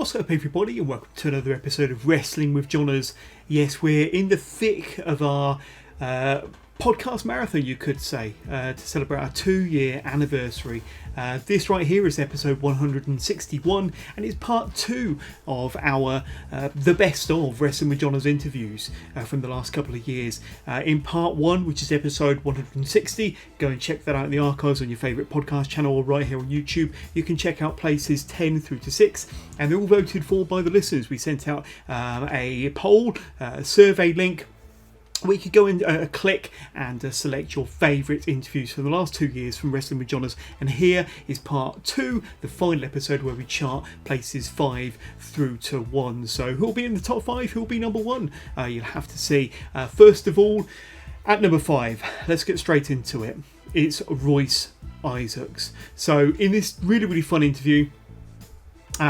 What's up, everybody, and welcome to another episode of Wrestling with Johners. Yes, we're in the thick of our podcast marathon, you could say, to celebrate our 2-year anniversary. This right here is episode 161, and it's part 2 of our the best of Wrestling with Johners interviews from the last couple of years. In part 1, which is episode 160, go and check that out in the archives on your favourite podcast channel or right here on YouTube. You can check out places 10 through to 6, and they're all voted for by the listeners. We sent out a poll, a survey link, where you could go and click and select your favourite interviews from the last 2 years from Wrestling with Johners. And here is part 2, the final episode where we chart places 5 through to 1. So who'll be in the top 5? Who'll be number 1? You'll have to see. First of all, at number 5, let's get straight into it. It's Royce Isaacs. So in this really, really fun interview,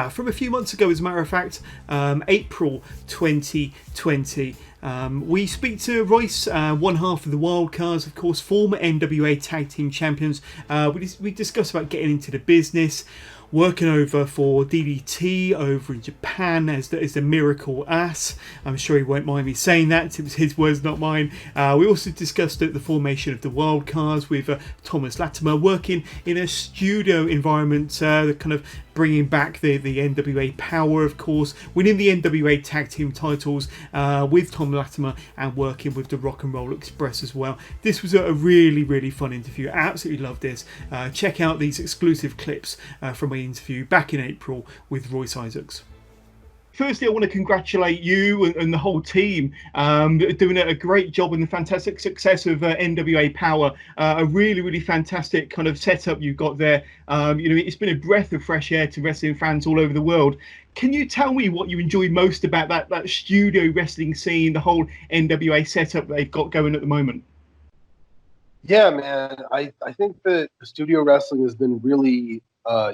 from a few months ago, as a matter of fact, April 2020, we speak to Royce, one half of the Wildcards, of course, former NWA Tag Team Champions. We discuss about getting into the business, working over for DDT over in Japan as the Miracle Ass. I'm sure he won't mind me saying that. It was his words, not mine. We also discussed the formation of the Wildcards with Thomas Latimer, working in a studio environment, kind of bringing back the NWA power, of course, winning the NWA Tag Team titles with Tom Latimer, and working with the Rock and Roll Express as well. This was a really, really fun interview. I absolutely loved this. Check out these exclusive clips from my interview back in April with Royce Isaacs. Firstly, I want to congratulate you and the whole team doing a great job in the fantastic success of NWA Power. A really, really fantastic kind of setup you've got there. It's been a breath of fresh air to wrestling fans all over the world. Can you tell me what you enjoy most about that studio wrestling scene, the whole NWA setup they've got going at the moment? Yeah, man. I think that studio wrestling has been really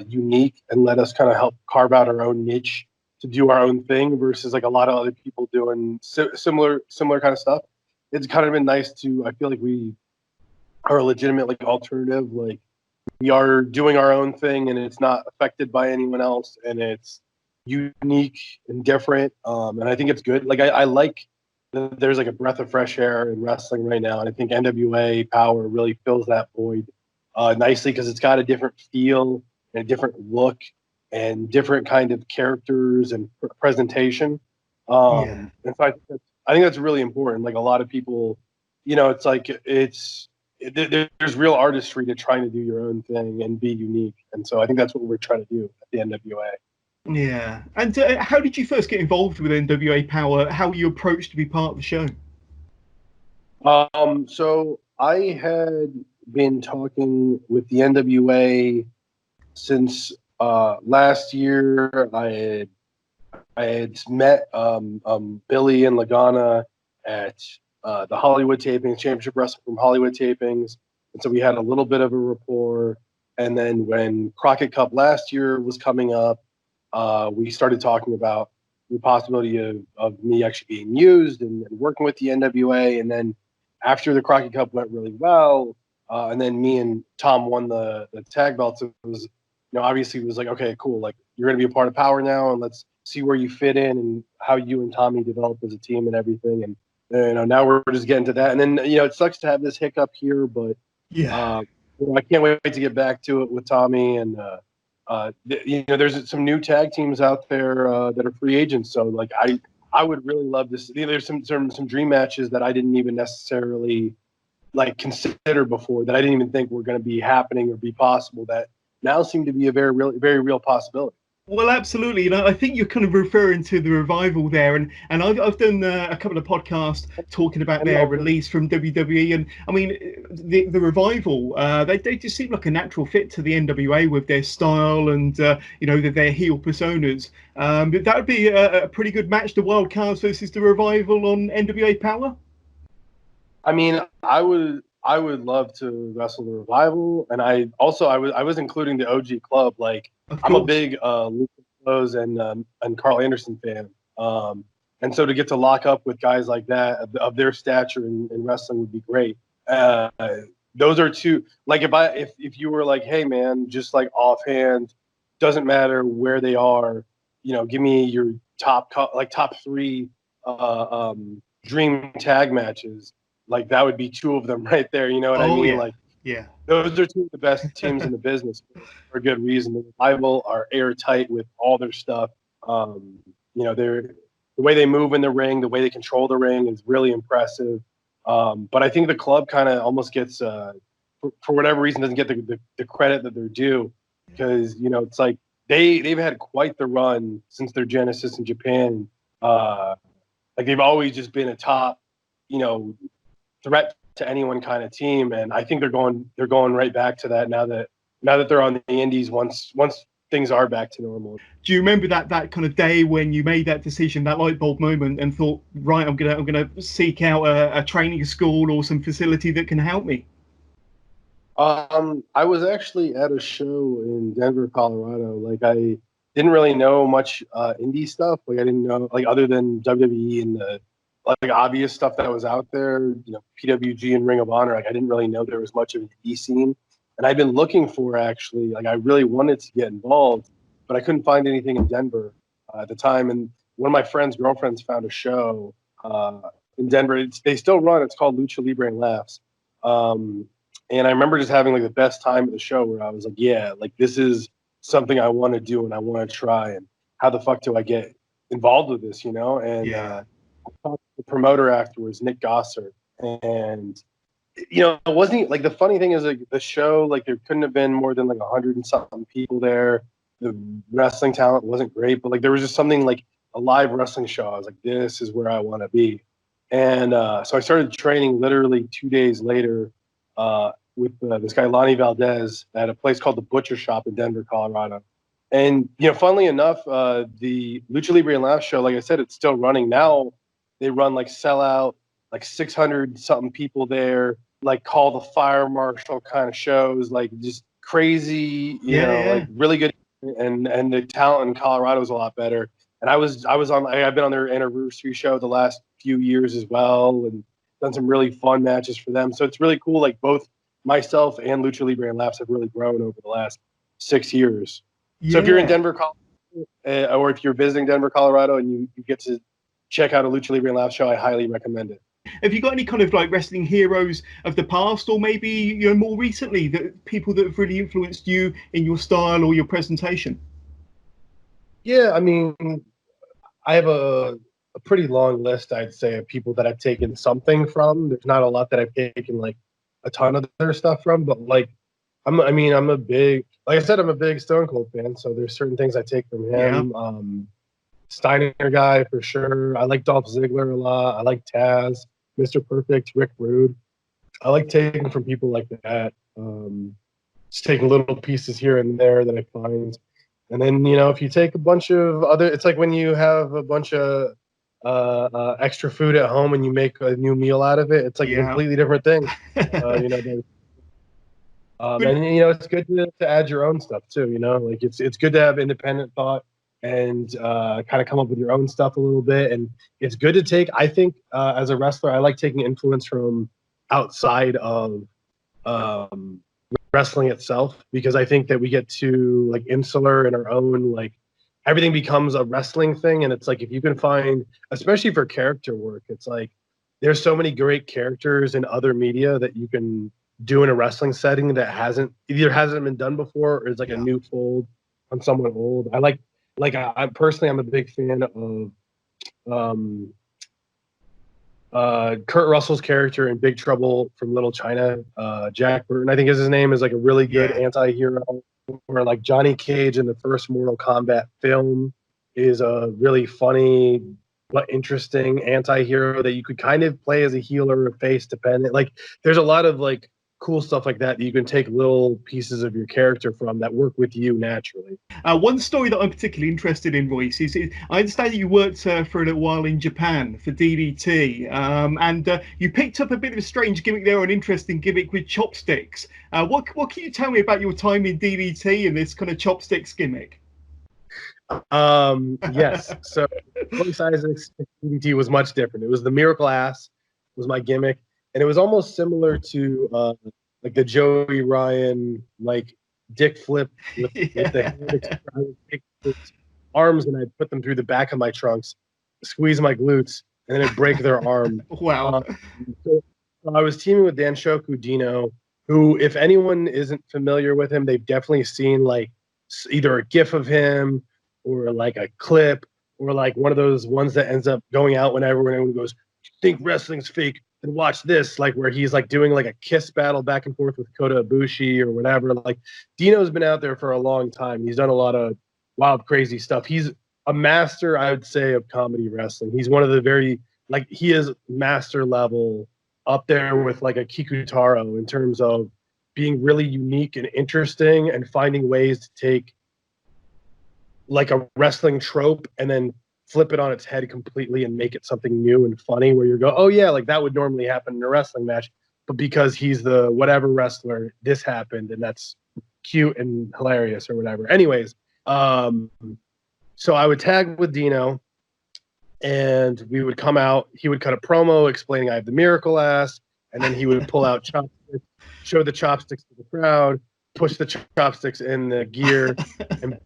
unique and let us kind of help carve out our own niche to do our own thing versus like a lot of other people doing similar kind of stuff. It's kind of been nice to, I feel like we are a legitimate like alternative. Like we are doing our own thing and it's not affected by anyone else and it's unique and different. And I think it's good. Like I like that there's like a breath of fresh air in wrestling right now. And I think NWA Power really fills that void nicely because it's got a different feel and a different look and different kind of characters and presentation. And so I think that's really important. Like a lot of people, it's like there's real artistry to trying to do your own thing and be unique. And so I think that's what we're trying to do at the NWA. Yeah. And how did you first get involved with NWA Power? How were you approached to be part of the show? So I had been talking with the NWA since last year. I had met Billy and Lagana at the Hollywood tapings, Championship Wrestling from Hollywood tapings, and so we had a little bit of a rapport. And then when Crockett Cup last year was coming up, we started talking about the possibility of me actually being used and working with the NWA. And then after the Crockett Cup went really well, and then me and Tom won the tag belts, it was, obviously it was like, okay, cool. Like you're going to be a part of Power now, and let's see where you fit in and how you and Tommy develop as a team and everything. And, now we're just getting to that. And then, it sucks to have this hiccup here, but I can't wait to get back to it with Tommy. And, there's some new tag teams out there that are free agents. So like, I would really love to see, there's some dream matches that I didn't even necessarily like consider before, that I didn't even think were going to be happening or be possible, that now seem to be a very real possibility. Well, absolutely. I think you're kind of referring to the Revival there, and I've done a couple of podcasts talking about their release from WWE, and I mean the Revival. They just seem like a natural fit to the NWA with their style and their heel personas. But that would be a pretty good match. The Wildcards versus the Revival on NWA Power. I mean, I would love to wrestle the Revival, and I was including the OG Club. Like I'm a big Lucas Rose and Carl Anderson fan, and so to get to lock up with guys like that of their stature in wrestling would be great. Those are two. Like if you were like, hey man, just like offhand, doesn't matter where they are. give me your top 3 dream tag matches. Like that would be 2 of them right there. You know what I mean? Yeah. Like Yeah. those are 2 of the best teams in the business for a good reason. The Revival are airtight with all their stuff. The way they move in the ring, the way they control the ring is really impressive. But I think the club kind of almost gets, for whatever reason, doesn't get the credit that they're due, because it's like they've had quite the run since their genesis in Japan. Like they've always just been a top, threat to anyone kind of team, and I think they're going right back to that now that they're on the indies once things are back to normal. Do you remember that kind of day when you made that decision, that light bulb moment, and thought, right, I'm gonna seek out a training school or some facility that can help me? I was actually at a show in Denver, Colorado. Like I didn't really know much indie stuff. Like I didn't know, like, other than WWE and the like obvious stuff that was out there, PWG and Ring of Honor. Like I didn't really know there was much of an indie scene. And I've been looking for, actually, like I really wanted to get involved, but I couldn't find anything in Denver at the time. And one of my friend's girlfriends found a show in Denver. They still run. It's called Lucha Libre and Laughs. And I remember just having like the best time at the show, where I was like, yeah, like this is something I want to do and I want to try. And how the fuck do I get involved with this, And I talked to the promoter afterwards, Nick Gosser, and it wasn't like, the funny thing is, like, the show, like there couldn't have been more than like 100 and something people there. The wrestling talent wasn't great, but like there was just something like a live wrestling show. I was like, this is where I want to be. And so I started training literally 2 days later with this guy, Lonnie Valdez, at a place called the Butcher Shop in Denver, Colorado. And, funnily enough, the Lucha Libre and Laugh show, like I said, it's still running now. They run like sellout, like 600 something people there, like call the fire marshal kind of shows, like just crazy, like really good. And the talent in Colorado is a lot better. And I've been on their anniversary show the last few years as well, and done some really fun matches for them. So it's really cool. Like both myself and Lucha Libre and Laughs have really grown over the last 6 years. Yeah. So if you're in Denver, Colorado, or if you're visiting Denver, Colorado, and you get to check out a Lucha Libre and Laughs show, I highly recommend it. Have you got any kind of like wrestling heroes of the past, or maybe more recently, that people that have really influenced you in your style or your presentation? Yeah, I mean, I have a pretty long list, I'd say, of people that I've taken something from. There's not a lot that I've taken like a ton of their stuff from, but like I'm a big, like I said, I'm a big Stone Cold fan, so there's certain things I take from him. Yeah. Steiner guy for sure. I like Dolph Ziggler a lot. I like Taz, Mr. Perfect, Rick Rude. I like taking from people like that. Just taking little pieces here and there that I find. And then, if you take a bunch of other, it's like when you have a bunch of extra food at home and you make a new meal out of it. It's like a completely different thing. And it's good to add your own stuff too. Like it's good to have independent thought and kind of come up with your own stuff a little bit. And it's good to take, I think, as a wrestler, I like taking influence from outside of wrestling itself, because I think that we get too like insular in our own, like everything becomes a wrestling thing. And it's like, if you can find, especially for character work, it's like there's so many great characters in other media that you can do in a wrestling setting that hasn't been done before, or is like a new fold on someone old. I personally, I'm a big fan of Kurt Russell's character in Big Trouble from Little China. Jack Burton, I think is his name, is like a really good anti-hero. Or like Johnny Cage in the first Mortal Kombat film is a really funny but interesting anti-hero that you could kind of play as a heel or a face dependent. Like there's a lot of like cool stuff like that you can take little pieces of your character from that work with you naturally. One story that I'm particularly interested in, Royce, is I understand that you worked for a little while in Japan for DDT, and you picked up a bit of a strange gimmick there, an interesting gimmick with chopsticks. What can you tell me about your time in DDT and this kind of chopsticks gimmick? Yes. So Royce Isaac's DDT was much different. It was the Miracle Ass was my gimmick. And it was almost similar to like the Joey Ryan like dick flip with the hand arms and I'd put them through the back of my trunks, squeeze my glutes, and then I'd break their arm. Wow. So I was teaming with Danshoku Dino, who, if anyone isn't familiar with him, they've definitely seen like either a GIF of him or like a clip or like one of those ones that ends up going out whenever anyone goes, "You think wrestling's fake? Then watch this," like where he's like doing like a kiss battle back and forth with Kota Ibushi or whatever. Like Dino's been out there for a long time. He's done a lot of wild, crazy stuff. He's a master, I would say, of comedy wrestling. He's one of the very, like, he is master level up there with like a Kikutaro in terms of being really unique and interesting and finding ways to take like a wrestling trope and then flip it on its head completely and make it something new and funny where you go, oh yeah, like that would normally happen in a wrestling match, but because he's the whatever wrestler, this happened and that's cute and hilarious or whatever. Anyways, so I would tag with Dino and we would come out, he would cut a promo explaining I have the miracle ass, and then he would pull out chopsticks, show the chopsticks to the crowd, push the chopsticks in the gear and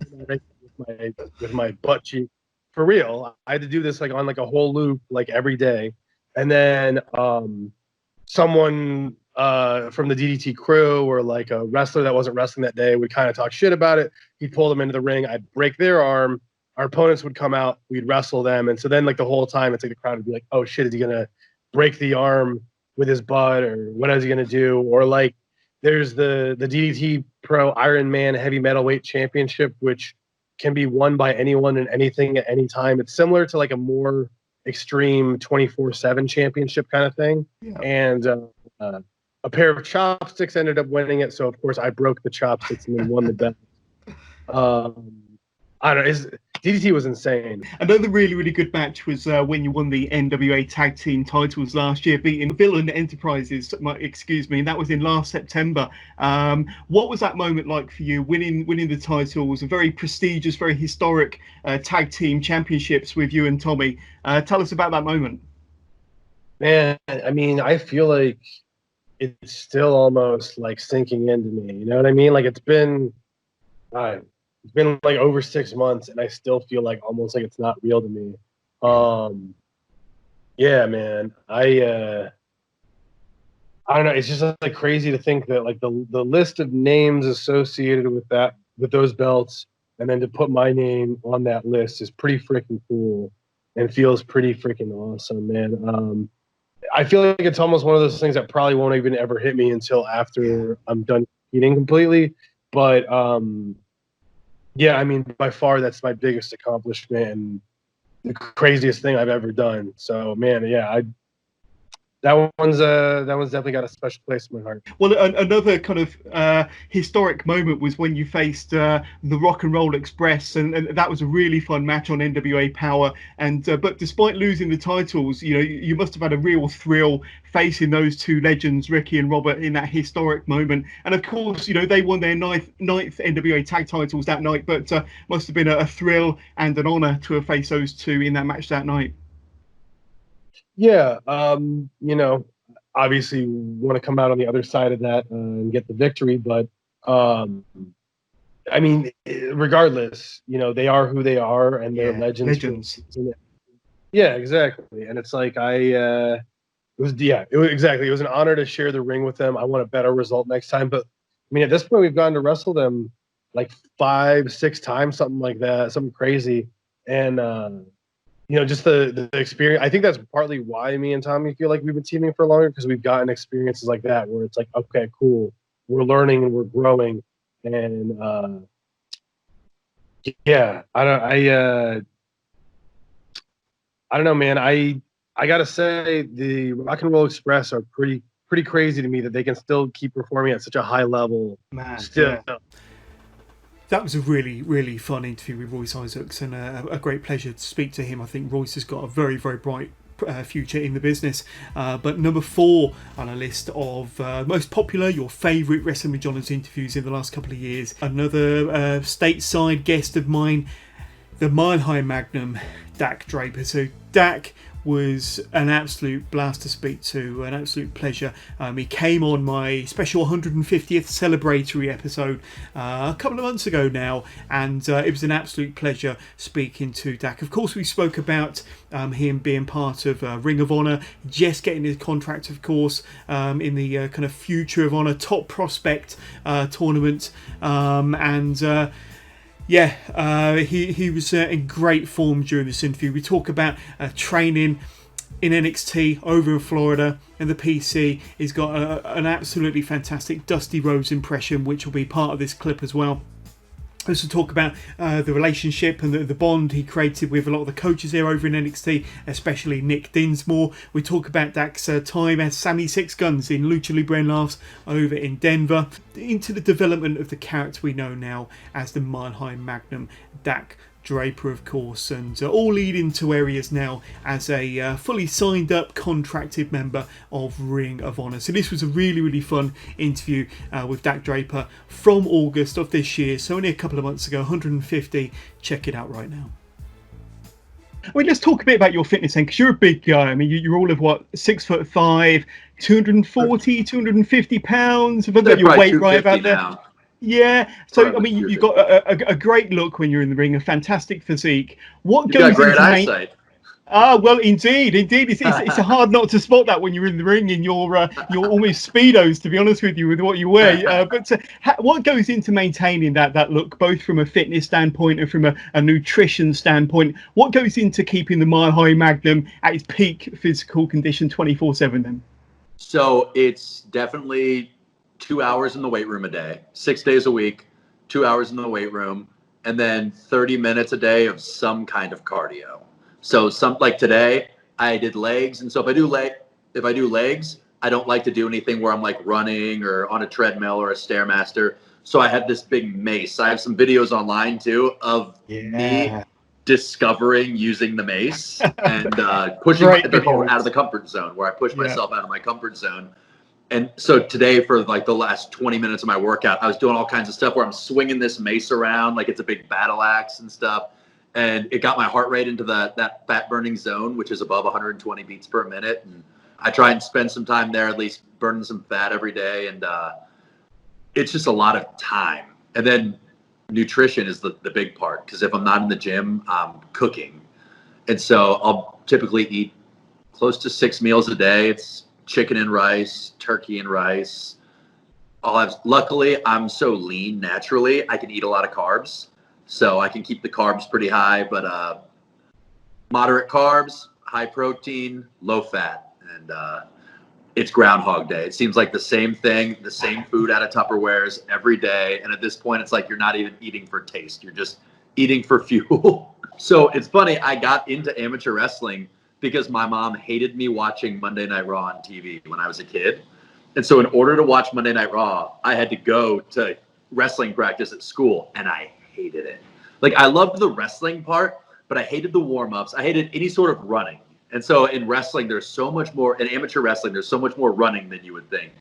with my butt cheek. For real, I had to do this like on like a whole loop like every day. And then someone from the DDT crew or like a wrestler that wasn't wrestling that day would kind of talk shit about it. He'd pull them into the ring. I'd break their arm. Our opponents would come out. We'd wrestle them. And so then like the whole time it's like the crowd would be like, oh shit, is he going to break the arm with his butt or what is he going to do? Or like there's the DDT Pro Iron Man Heavy Metalweight Championship, which can be won by anyone and anything at any time. It's similar to like a more extreme 24/7 championship kind of thing. Yeah. And a pair of chopsticks ended up winning it. So of course I broke the chopsticks and then won the belt. I don't know. DDT was insane. Another really, really good match was when you won the NWA Tag Team titles last year, beating Villain Enterprises, and that was in last September. What was that moment like for you, winning the titles, a very prestigious, very historic tag team championships with you and Tommy? Tell us about that moment. Man, I mean, I feel like it's still almost like sinking into me. You know what I mean? Like it's been like over 6 months and I still feel like almost like it's not real to me. Yeah, man. I don't know. It's just like crazy to think that like the list of names associated with those belts and then to put my name on that list is pretty freaking cool and feels pretty freaking awesome, man. I feel like it's almost one of those things that probably won't even ever hit me until after I'm done competing completely. But yeah, I mean, by far, that's my biggest accomplishment and the craziest thing I've ever done. So, man, yeah, that one's definitely got a special place in my heart. Well, another kind of historic moment was when you faced the Rock and Roll Express, and that was a really fun match on NWA Power. And but despite losing the titles, you know, you must have had a real thrill facing those two legends, Ricky and Robert, in that historic moment. And of course, you know, they won their ninth NWA tag titles that night, but must have been a thrill and an honor to have faced those two in that match that night. Yeah, you know, obviously want to come out on the other side of that and get the victory, but I mean, regardless, you know, they are who they are and they're legends. Yeah, exactly. And it's like it was an honor to share the ring with them. I want a better result next time, but I mean, at this point, we've gotten to wrestle them like 5-6 times, something like that, something crazy, and you know, just the experience. I think that's partly why me and Tommy feel like we've been teaming for longer, because we've gotten experiences like that where it's like, okay, cool, we're learning and we're growing. And yeah, I don't know, man. I gotta say the Rock and Roll Express are pretty crazy to me that they can still keep performing at such a high level. Man, still. Yeah. That was a really, really fun interview with Royce Isaacs, and a great pleasure to speak to him. I think Royce has got a very, very bright future in the business. But number 4 on a list of most popular, your favourite Wrestling with Johners interviews in the last couple of years. Another stateside guest of mine, the Mile High Magnum, Dak Draper. So Dak, was an absolute blast to speak to, an absolute pleasure. He came on my special 150th celebratory episode a couple of months ago now, and it was an absolute pleasure speaking to Dak. Of course, we spoke about him being part of Ring of Honor, just getting his contract, of course, in the kind of Future of Honor Top Prospect tournament, he was in great form during this interview. We talk about training in NXT over in Florida, and the PC. He's got an absolutely fantastic Dusty Rhodes impression, which will be part of this clip as well. We also talk about the relationship and the bond he created with a lot of the coaches here over in NXT, especially Nick Dinsmore. We talk about Dak's time as Sammy Six Guns in Lucha Libre and Laughs over in Denver, into the development of the character we know now as the Mile High Magnum, Dak Draper, of course, and all leading to where he is now as a fully signed up, contracted member of Ring of Honor. So this was a really, really fun interview with Dak Draper from August of this year, so only a couple of months ago, 150. Check it out right now. I mean, let's talk a bit about your fitness then, because you're a big guy. I mean, you're all of what, 6'5", 240, 250 pounds. Have I got your weight right about there? Now. Yeah, so I mean, you've got a great look when you're in the ring, a fantastic physique. What You've goes got great into eyesight. Well, indeed, it's hard not to spot that when you're in the ring in your almost speedos, to be honest with you, with what you wear. But what goes into maintaining that look, both from a fitness standpoint and from a nutrition standpoint? What goes into keeping the Mile High Magnum at its peak physical condition 24/7 then? So it's definitely 2 hours in the weight room a day, 6 days a week, 2 hours in the weight room, and then 30 minutes a day of some kind of cardio. So like today, I did legs, and so if I do legs, I don't like to do anything where I'm like running or on a treadmill or a Stairmaster. So I had this big mace. I have some videos online too of me discovering using the mace and pushing people out of the comfort zone, where I push myself out of my comfort zone. And so today, for like the last 20 minutes of my workout, I was doing all kinds of stuff where I'm swinging this mace around like it's a big battle axe and stuff. And it got my heart rate into that fat burning zone, which is above 120 beats per minute. And I try and spend some time there, at least burning some fat every day. And it's just a lot of time. And then nutrition is the big part, because if I'm not in the gym, I'm cooking. And so I'll typically eat close to 6 meals a day. It's chicken and rice, turkey and rice. Luckily, I'm so lean naturally, I can eat a lot of carbs. So I can keep the carbs pretty high, but moderate carbs, high protein, low fat. And it's Groundhog Day. It seems like the same thing, the same food out of Tupperwares every day. And at this point, it's like you're not even eating for taste. You're just eating for fuel. So it's funny, I got into amateur wrestling because my mom hated me watching Monday Night Raw on TV when I was a kid. And so in order to watch Monday Night Raw, I had to go to wrestling practice at school, and I hated it. Like, I loved the wrestling part, but I hated the warm-ups. I hated any sort of running. And so in wrestling, there's so much more, in amateur wrestling, there's so much more running than you would think.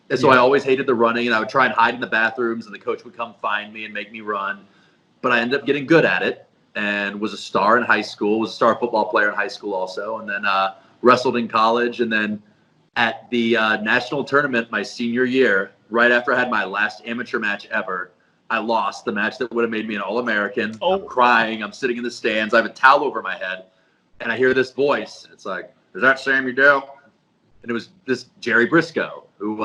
And so I always hated the running, and I would try and hide in the bathrooms, and the coach would come find me and make me run. But I ended up getting good at it, and was a star in high school, was a star football player in high school also, and then wrestled in college. And then at the national tournament my senior year, right after I had my last amateur match ever, I lost the match that would have made me an All-American. I'm crying. I'm sitting in the stands. I have a towel over my head, and I hear this voice. It's like, "Is that Sammy Dale?" And it was this Jerry Briscoe, who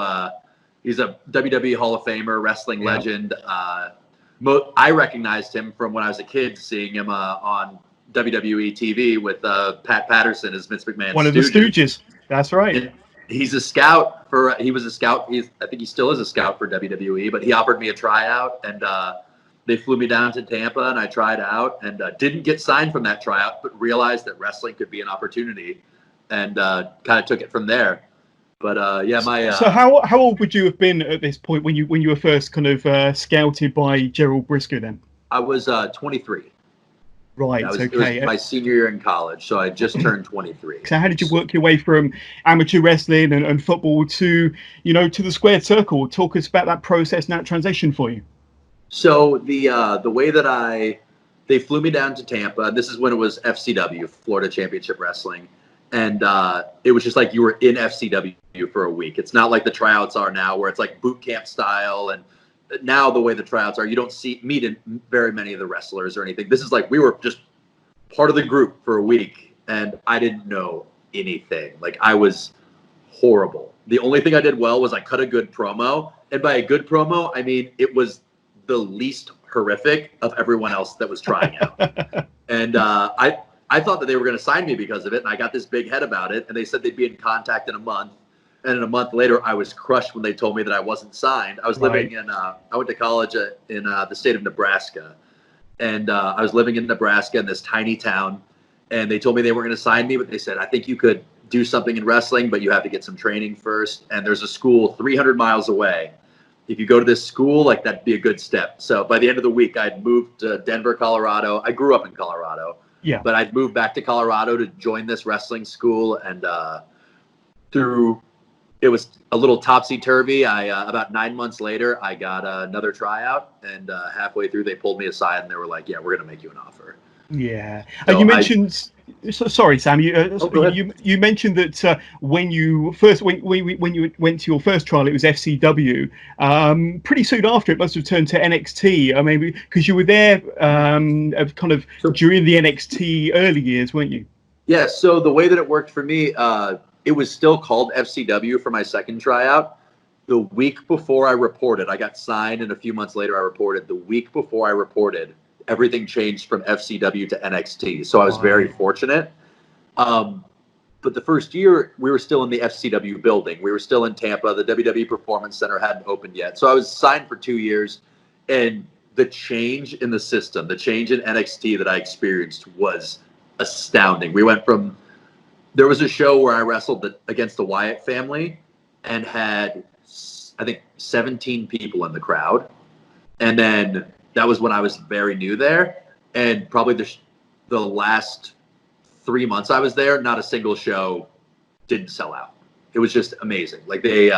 he's a WWE Hall of Famer, wrestling legend. I recognized him from when I was a kid, seeing him on WWE TV with Pat Patterson as Vince McMahon's one of the Stooges. That's right. And he was a scout. I think he still is a scout for WWE, but he offered me a tryout, and they flew me down to Tampa, and I tried out, and didn't get signed from that tryout, but realized that wrestling could be an opportunity, and kind of took it from there. But So how old would you have been at this point when you were first kind of scouted by Gerald Briscoe then? I was 23. Right. It was my senior year in college, so I just turned 23. So how did you work your way from amateur wrestling and football to the squared circle? Talk us about that process and that transition for you. So the way that they flew me down to Tampa. This is when it was FCW, Florida Championship Wrestling. And it was just like you were in FCW for a week. It's not like the tryouts are now, where it's like boot camp style. And now the way the tryouts are, you don't meet in very many of the wrestlers or anything. This is like we were just part of the group for a week, and I didn't know anything. Like, I was horrible. The only thing I did well was I cut a good promo. And by a good promo, I mean it was the least horrific of everyone else that was trying out. And I thought that they were going to sign me because of it, and I got this big head about it, and they said they'd be in contact in a month. And in a month later, I was crushed when they told me that I wasn't signed. I was living in, I went to college in the state of Nebraska, and I was living in Nebraska in this tiny town, and they told me they weren't going to sign me, but they said, I think you could do something in wrestling, but you have to get some training first. And there's a school 300 miles away. If you go to this school, like, that'd be a good step. So by the end of the week, I'd moved to Denver, Colorado. I grew up in Colorado. Yeah. But I'd moved back to Colorado to join this wrestling school, and it was a little topsy-turvy. About 9 months later, I got another tryout, and halfway through, they pulled me aside, and they were like, yeah, we're going to make you an offer. Yeah. So And you mentioned... Sorry, Sam. You mentioned that when you went to your first trial, it was FCW. Pretty soon after, it must have turned to NXT. I mean, because you were there during the NXT early years, weren't you? Yeah. So the way that it worked for me, it was still called FCW for my second tryout. The week before I reported, I got signed, and a few months later, I reported. The week before I reported, everything changed from FCW to NXT. So I was very fortunate. But the first year, we were still in the FCW building. We were still in Tampa. The WWE Performance Center hadn't opened yet. So I was signed for 2 years. And the change in the system, the change in NXT that I experienced was astounding. We went from, there was a show where I wrestled against the Wyatt family and had, I think, 17 people in the crowd. And then that was when I was very new there, and probably the last 3 months I was there, not a single show didn't sell out. It was just amazing. Like, they,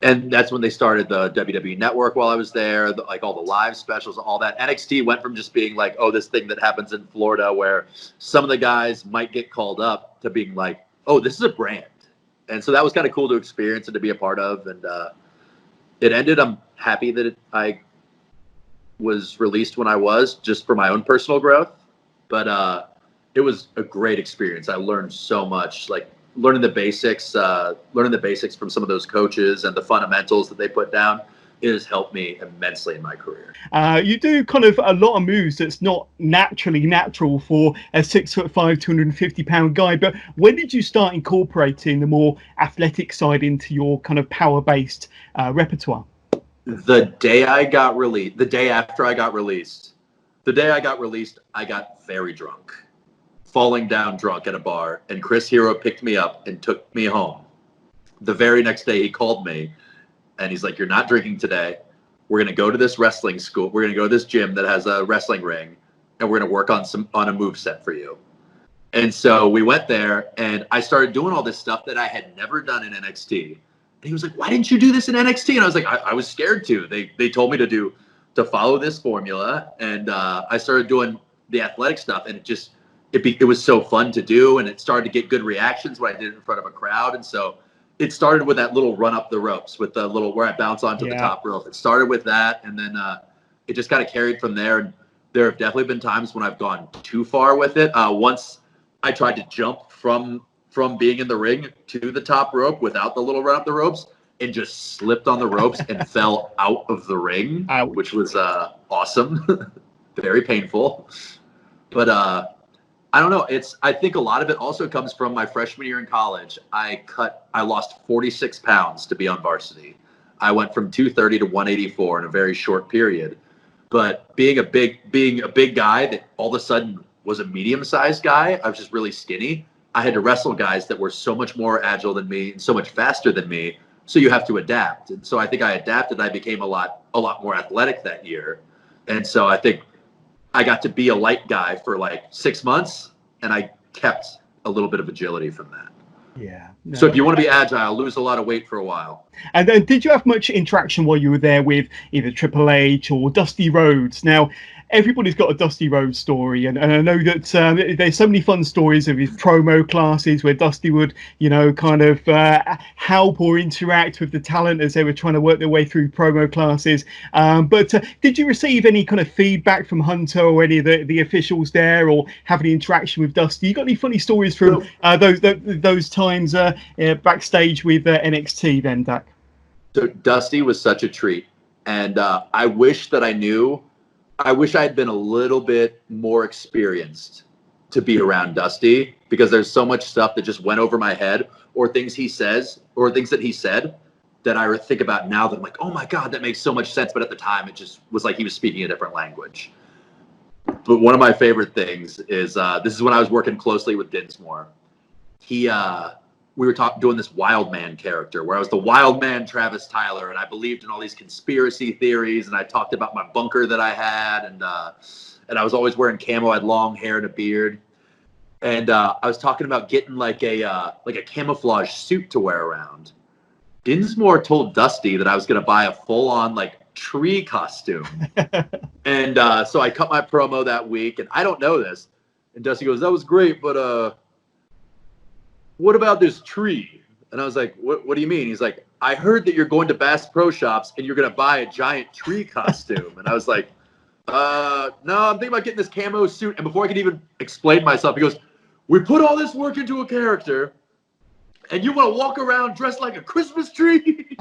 and that's when they started the WWE Network while I was there, like all the live specials, all that. NXT went from just being like, oh, this thing that happens in Florida where some of the guys might get called up, to being like, oh, this is a brand. And so that was kind of cool to experience and to be a part of. And it ended. I'm happy that I was released when I was, just for my own personal growth. But it was a great experience. I learned so much, like learning the basics from some of those coaches and the fundamentals that they put down. It has helped me immensely in my career. You do kind of a lot of moves that's not naturally natural for a 6'5", 250-pound guy. But when did you start incorporating the more athletic side into your kind of power-based repertoire? The day I got released, the day after I got released, I got very drunk, falling down drunk at a bar, and Chris Hero picked me up and took me home. The very next day, he called me, and he's like, you're not drinking today. We're going to go to this wrestling school. We're going to go to this gym that has a wrestling ring, and we're going to work on a move set for you. And so we went there, and I started doing all this stuff that I had never done in NXT. And he was like, why didn't you do this in NXT? And I was like, I was scared to. They told me to follow this formula. And I started doing the athletic stuff, and it was so fun to do. And it started to get good reactions when I did it in front of a crowd. And so it started with that little run up the ropes, with the little, where I bounce onto the top rope. It started with that. And then it just kind of carried from there. And there have definitely been times when I've gone too far with it. Once I tried to jump from being in the ring to the top rope without the little run up the ropes, and just slipped on the ropes and fell out of the ring. Ouch. Which was awesome. Very painful. But I don't know. I think a lot of it also comes from my freshman year in college. I lost 46 pounds to be on varsity. I went from 230 to 184 in a very short period. But being a big guy that all of a sudden was a medium-sized guy, I was just really skinny. I had to wrestle guys that were so much more agile than me and so much faster than me. So you have to adapt. And so I think I adapted. I became a lot more athletic that year. And so I think I got to be a light guy for like 6 months, and I kept a little bit of agility from that. Yeah. No. So if you want to be agile, lose a lot of weight for a while. And then did you have much interaction while you were there with either Triple H or Dusty Rhodes? Now, everybody's got a Dusty Rhodes story, and I know that there's so many fun stories of his promo classes where Dusty would, kind of help or interact with the talent as they were trying to work their way through promo classes. But did you receive any kind of feedback from Hunter or any of the officials there, or have any interaction with Dusty? You got any funny stories from those times backstage with NXT then, Dak? So Dusty was such a treat, and I wish I had been a little bit more experienced to be around Dusty, because there's so much stuff that just went over my head, or things he says, or things that he said that I think about now that I'm like, oh my God, that makes so much sense. But at the time, it just was like he was speaking a different language. But one of my favorite things is, this is when I was working closely with Dinsmore. We were doing this wild man character where I was the wild man Travis Tyler, and I believed in all these conspiracy theories, and I talked about my bunker that I had, and I was always wearing camo. I had long hair and a beard, and I was talking about getting like a camouflage suit to wear around. Dinsmore told Dusty that I was going to buy a full-on like tree costume, and so I cut my promo that week, and I don't know this, and Dusty goes, "That was great, but what about this tree?" And I was like, what do you mean? He's like, "I heard that you're going to Bass Pro Shops and you're going to buy a giant tree costume." And I was like, no, I'm thinking about getting this camo suit. And before I could even explain myself, he goes, "We put all this work into a character and you want to walk around dressed like a Christmas tree?"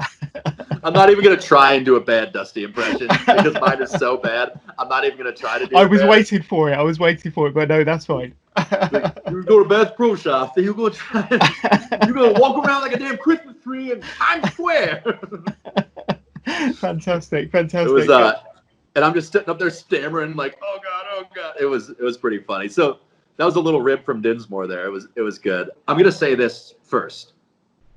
I'm not even going to try and do a bad Dusty impression because mine is so bad. I'm not even going to try to do it. I was waiting for it, but no, that's fine. Like, you go to Bass Pro Shops, then you're going to walk around like a damn Christmas tree in Times Square. Fantastic. It was, and I'm just sitting up there stammering like, oh God. It was pretty funny. So that was a little rib from Dinsmore there. It was good. I'm going to say this first.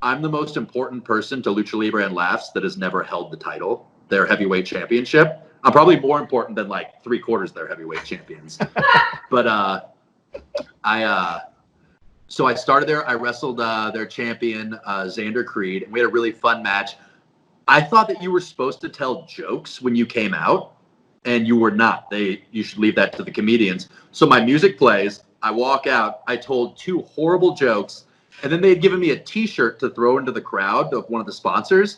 I'm the most important person to Lucha Libre and Laughs that has never held the title, their heavyweight championship. I'm probably more important than like 3/4 of their heavyweight champions. But so I started there. I wrestled their champion, Xander Creed, and we had a really fun match. I thought that you were supposed to tell jokes when you came out, and you were not. You should leave that to the comedians. So my music plays. I walk out. I told 2 horrible jokes, and then they had given me a T-shirt to throw into the crowd of one of the sponsors,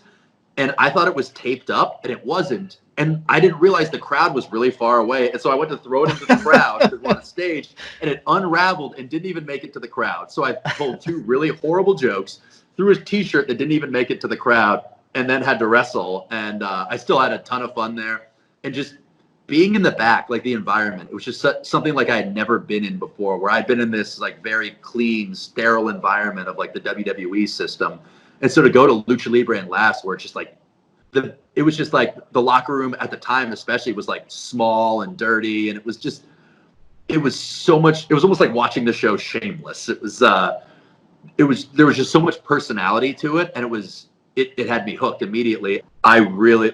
and I thought it was taped up, and it wasn't. And I didn't realize the crowd was really far away. And so I went to throw it into the crowd because we're on stage, and it unraveled and didn't even make it to the crowd. So I told 2 really horrible jokes, threw a T-shirt that didn't even make it to the crowd, and then had to wrestle. And I still had a ton of fun there. And just being in the back, like the environment, it was just something like I had never been in before, where I'd been in this like very clean, sterile environment of like the WWE system. And so to go to Lucha Libre and Laughs, where it's just like, it was just like the locker room at the time, especially, was like small and dirty, and it was so much. It was almost like watching the show Shameless. There was just so much personality to it, and it had me hooked immediately. I really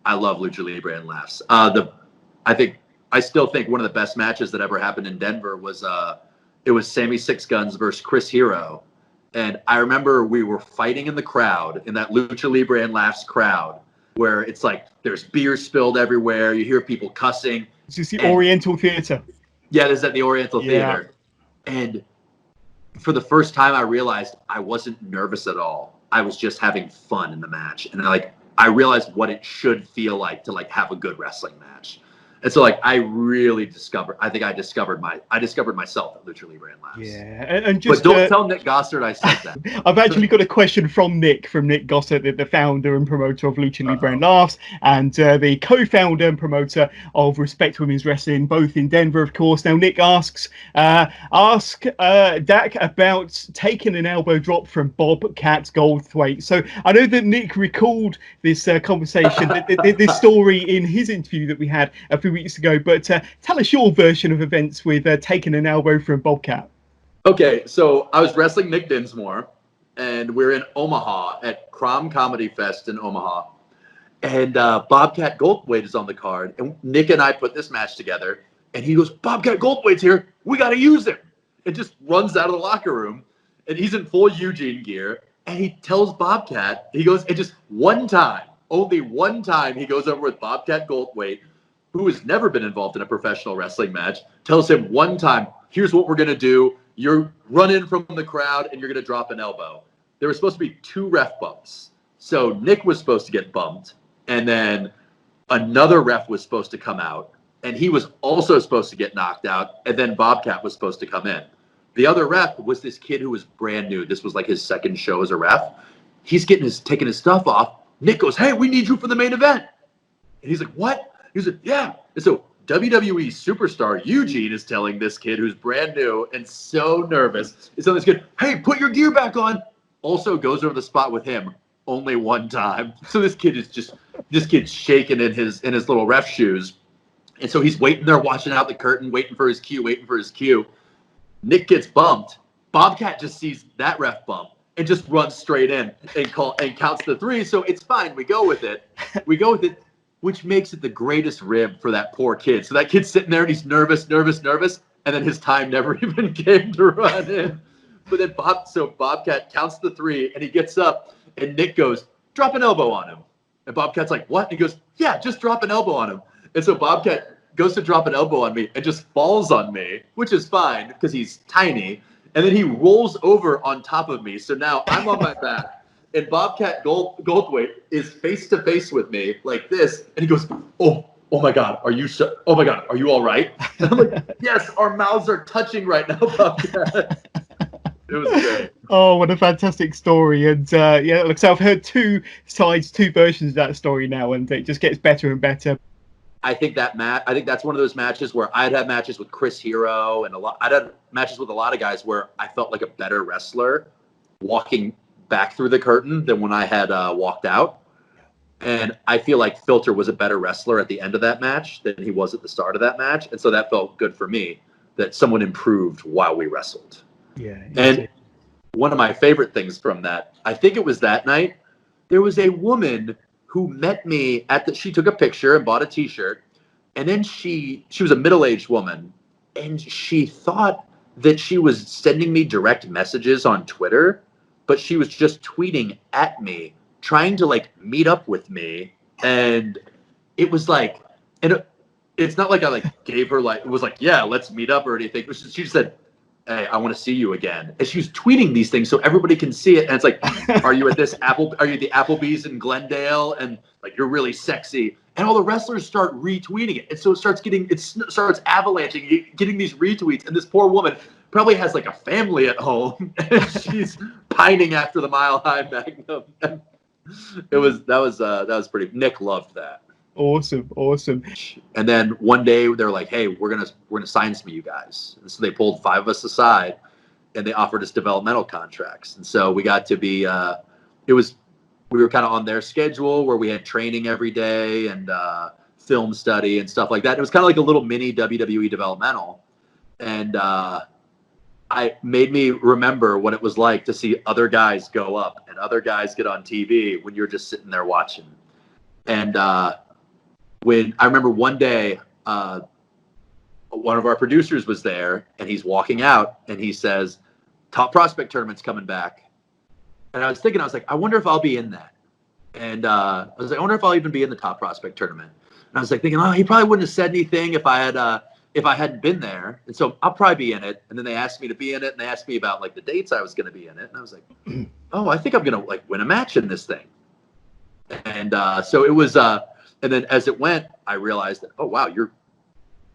I love Lucha Libre and Laughs. I still think one of the best matches that ever happened in Denver was it was Sammy Six Guns versus Chris Hero. And I remember we were fighting in the crowd, in that Lucha Libre and Laughs crowd, where it's like there's beer spilled everywhere. You hear people cussing. It's just the Oriental Theater. Yeah, this is at the Oriental Theater. And for the first time, I realized I wasn't nervous at all. I was just having fun in the match. And I realized what it should feel like to like have a good wrestling match. And so like I discovered myself at Lucha Libre and Laughs. Yeah, and just but don't tell Nick Gossard I said that. I've actually got a question from Nick Gossard, the founder and promoter of Lucha Libre and Laughs, and the co-founder and promoter of Respect Women's Wrestling, both in Denver, of course. Now Nick asks, ask Dak about taking an elbow drop from Bobcat Goldthwait. So I know that Nick recalled this conversation, this story in his interview that we had a few weeks ago, but tell us your version of events with taking an elbow from Bobcat. Okay, so I was wrestling Nick Dinsmore, and we're in Omaha at Crom Comedy Fest in Omaha, and Bobcat Goldthwait is on the card, and Nick and I put this match together, and he goes, "Bobcat Goldthwait's here, we got to use him," and just runs out of the locker room, and he's in full Eugene gear, and he tells Bobcat, he goes, and just only one time, he goes over with Bobcat Goldthwait, who has never been involved in a professional wrestling match, tells him one time, here's what we're going to do. You're running from the crowd and you're going to drop an elbow. There was supposed to be 2 ref bumps. So Nick was supposed to get bumped, and then another ref was supposed to come out, and he was also supposed to get knocked out, and then Bobcat was supposed to come in. The other ref was this kid who was brand new. This was like his second show as a ref. He's taking his stuff off. Nick goes, hey, we need you for the main event. And he's like, what? He's like, yeah. And so WWE superstar Eugene is telling this kid who's brand new and so nervous, is telling this kid, hey, put your gear back on. Also goes over the spot with him only one time. So this kid's shaking in his little ref shoes. And so he's waiting there, watching out the curtain, waiting for his cue. Nick gets bumped. Bobcat just sees that ref bump and just runs straight in and counts the 3. So it's fine. We go with it, which makes it the greatest rib for that poor kid. So that kid's sitting there and he's nervous. And then his time never even came to run in. But then Bobcat counts the 3 and he gets up and Nick goes, drop an elbow on him. And Bobcat's like, what? And he goes, yeah, just drop an elbow on him. And so Bobcat goes to drop an elbow on me and just falls on me, which is fine because he's tiny. And then he rolls over on top of me. So now I'm on my back, and Bobcat Goldthwait is face to face with me like this. And he goes, oh my God, are you all right? And I'm like, yes, our mouths are touching right now, Bobcat. It was great. Oh, what a fantastic story. And look, so I've heard 2 sides, 2 versions of that story now, and it just gets better and better. I think that's one of those matches where I'd had matches with Chris Hero and I'd had matches with a lot of guys where I felt like a better wrestler walking back through the curtain than when I had walked out. And I feel like Filter was a better wrestler at the end of that match than he was at the start of that match. And so that felt good for me that someone improved while we wrestled. Yeah. And one of my favorite things from that, I think it was that night, there was a woman who met me she took a picture and bought a t-shirt. And then she was a middle-aged woman, and she thought that she was sending me direct messages on Twitter, but she was just tweeting at me, trying to like meet up with me. And it was like, it's not like I like gave her like, it was like, yeah, let's meet up or anything. She just said, hey, I want to see you again. And she was tweeting these things so everybody can see it. And it's like, are you at the Applebee's in Glendale? And like, you're really sexy. And all the wrestlers start retweeting it. And so it starts avalanching, getting these retweets. And this poor woman probably has like a family at home. And she's pining after the Mile High Magnum. And that was pretty, Nick loved that. Awesome. And then one day they're like, hey, we're gonna sign some of you guys. And so they pulled 5 of us aside and they offered us developmental contracts. And so we got to be we were kind of on their schedule where we had training every day and film study and stuff like that. It was kind of like a little mini WWE developmental. And I made me remember what it was like to see other guys go up and other guys get on TV when you're just sitting there watching. And when I remember one day, one of our producers was there and he's walking out and he says, Top Prospect Tournament's coming back. And I was like, I wonder if I'll be in that. And I was like, I wonder if I'll even be in the Top Prospect Tournament. And I was like thinking, he probably wouldn't have said anything if I hadn't been there. And so I'll probably be in it. And then they asked me to be in it and they asked me about like the dates I was going to be in it. And I was like, oh, I think I'm going to like win a match in this thing. And so it was, and then as it went, I realized that, oh, wow,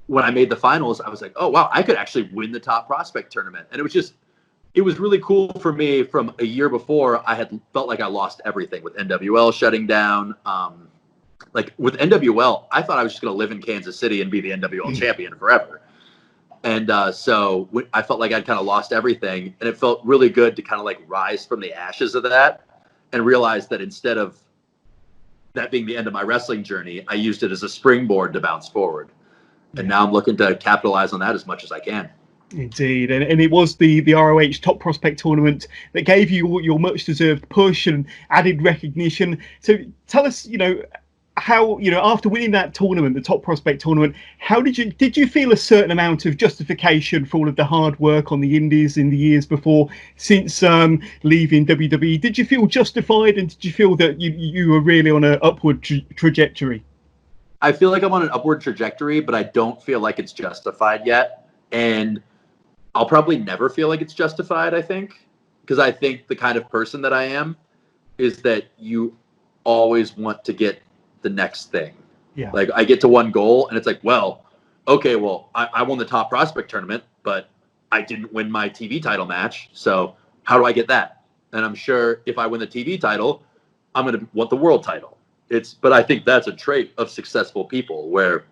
when I made the finals, I was like, oh, wow, I could actually win the Top Prospect Tournament. And it was really cool for me. From a year before, I had felt like I lost everything with NWL shutting down. Like with NWL, I thought I was just going to live in Kansas City and be the NWL champion forever. And so I felt like I'd kind of lost everything. And it felt really good to kind of like rise from the ashes of that and realize that instead of that being the end of my wrestling journey, I used it as a springboard to bounce forward. And now I'm looking to capitalize on that as much as I can. Indeed. And it was the ROH Top Prospect Tournament that gave you your much deserved push and added recognition. So tell us, how, after winning that tournament, the Top Prospect Tournament, how did you feel a certain amount of justification for all of the hard work on the indies in the years before, since leaving WWE? Did you feel justified, and did you feel that you were really on an upward trajectory? I feel like I'm on an upward trajectory, but I don't feel like it's justified yet. And I'll probably never feel like it's justified, I think, because I think the kind of person that I am is that you always want to get the next thing. Yeah. Like I get to one goal and it's like, well, okay, well, I won the top prospect tournament, but I didn't win my TV title match. So how do I get that? And I'm sure if I win the TV title, I'm going to want the world title. But I think that's a trait of successful people where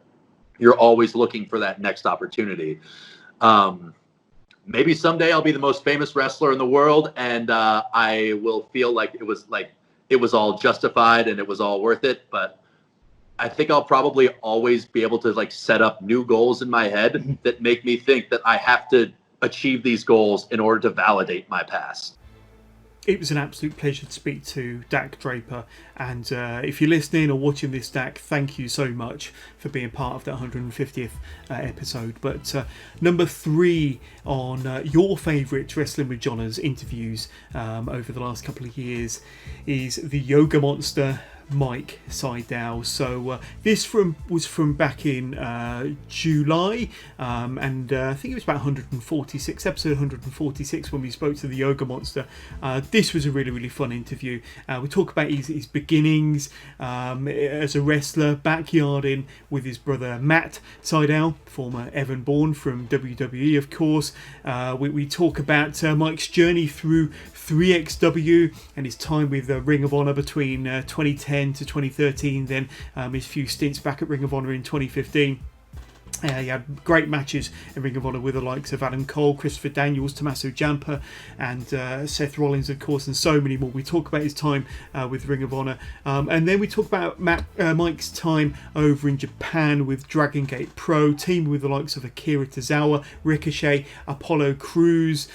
you're always looking for that next opportunity. Maybe someday I'll be the most famous wrestler in the world, and I will feel like it was all justified and it was all worth it. But I think I'll probably always be able to like set up new goals in my head that make me think that I have to achieve these goals in order to validate my past. It was an absolute pleasure to speak to Dak Draper, and if you're listening or watching this, Dak, thank you so much for being part of that 150th episode. But number 3 on your favourite Wrestling with Johners interviews over the last couple of years is the Yoga Monster, Mike Seidel. So this was from back in July, and I think it was about 146, episode 146, when we spoke to the Yoga Monster. This was a really, really fun interview. We talk about his beginnings as a wrestler, backyarding with his brother Matt Seidel, former Evan Bourne from WWE, of course. We talk about Mike's journey through 3XW and his time with Ring of Honor between 2010 to 2013, then his few stints back at Ring of Honor in 2015. He had great matches in Ring of Honor with the likes of Adam Cole, Christopher Daniels, Tommaso Ciampa, and Seth Rollins, of course, and so many more. We talk about his time with Ring of Honor, and then we talk about Mike's time over in Japan with Dragon Gate Pro, teaming with the likes of Akira Tozawa, Ricochet, Apollo Crews,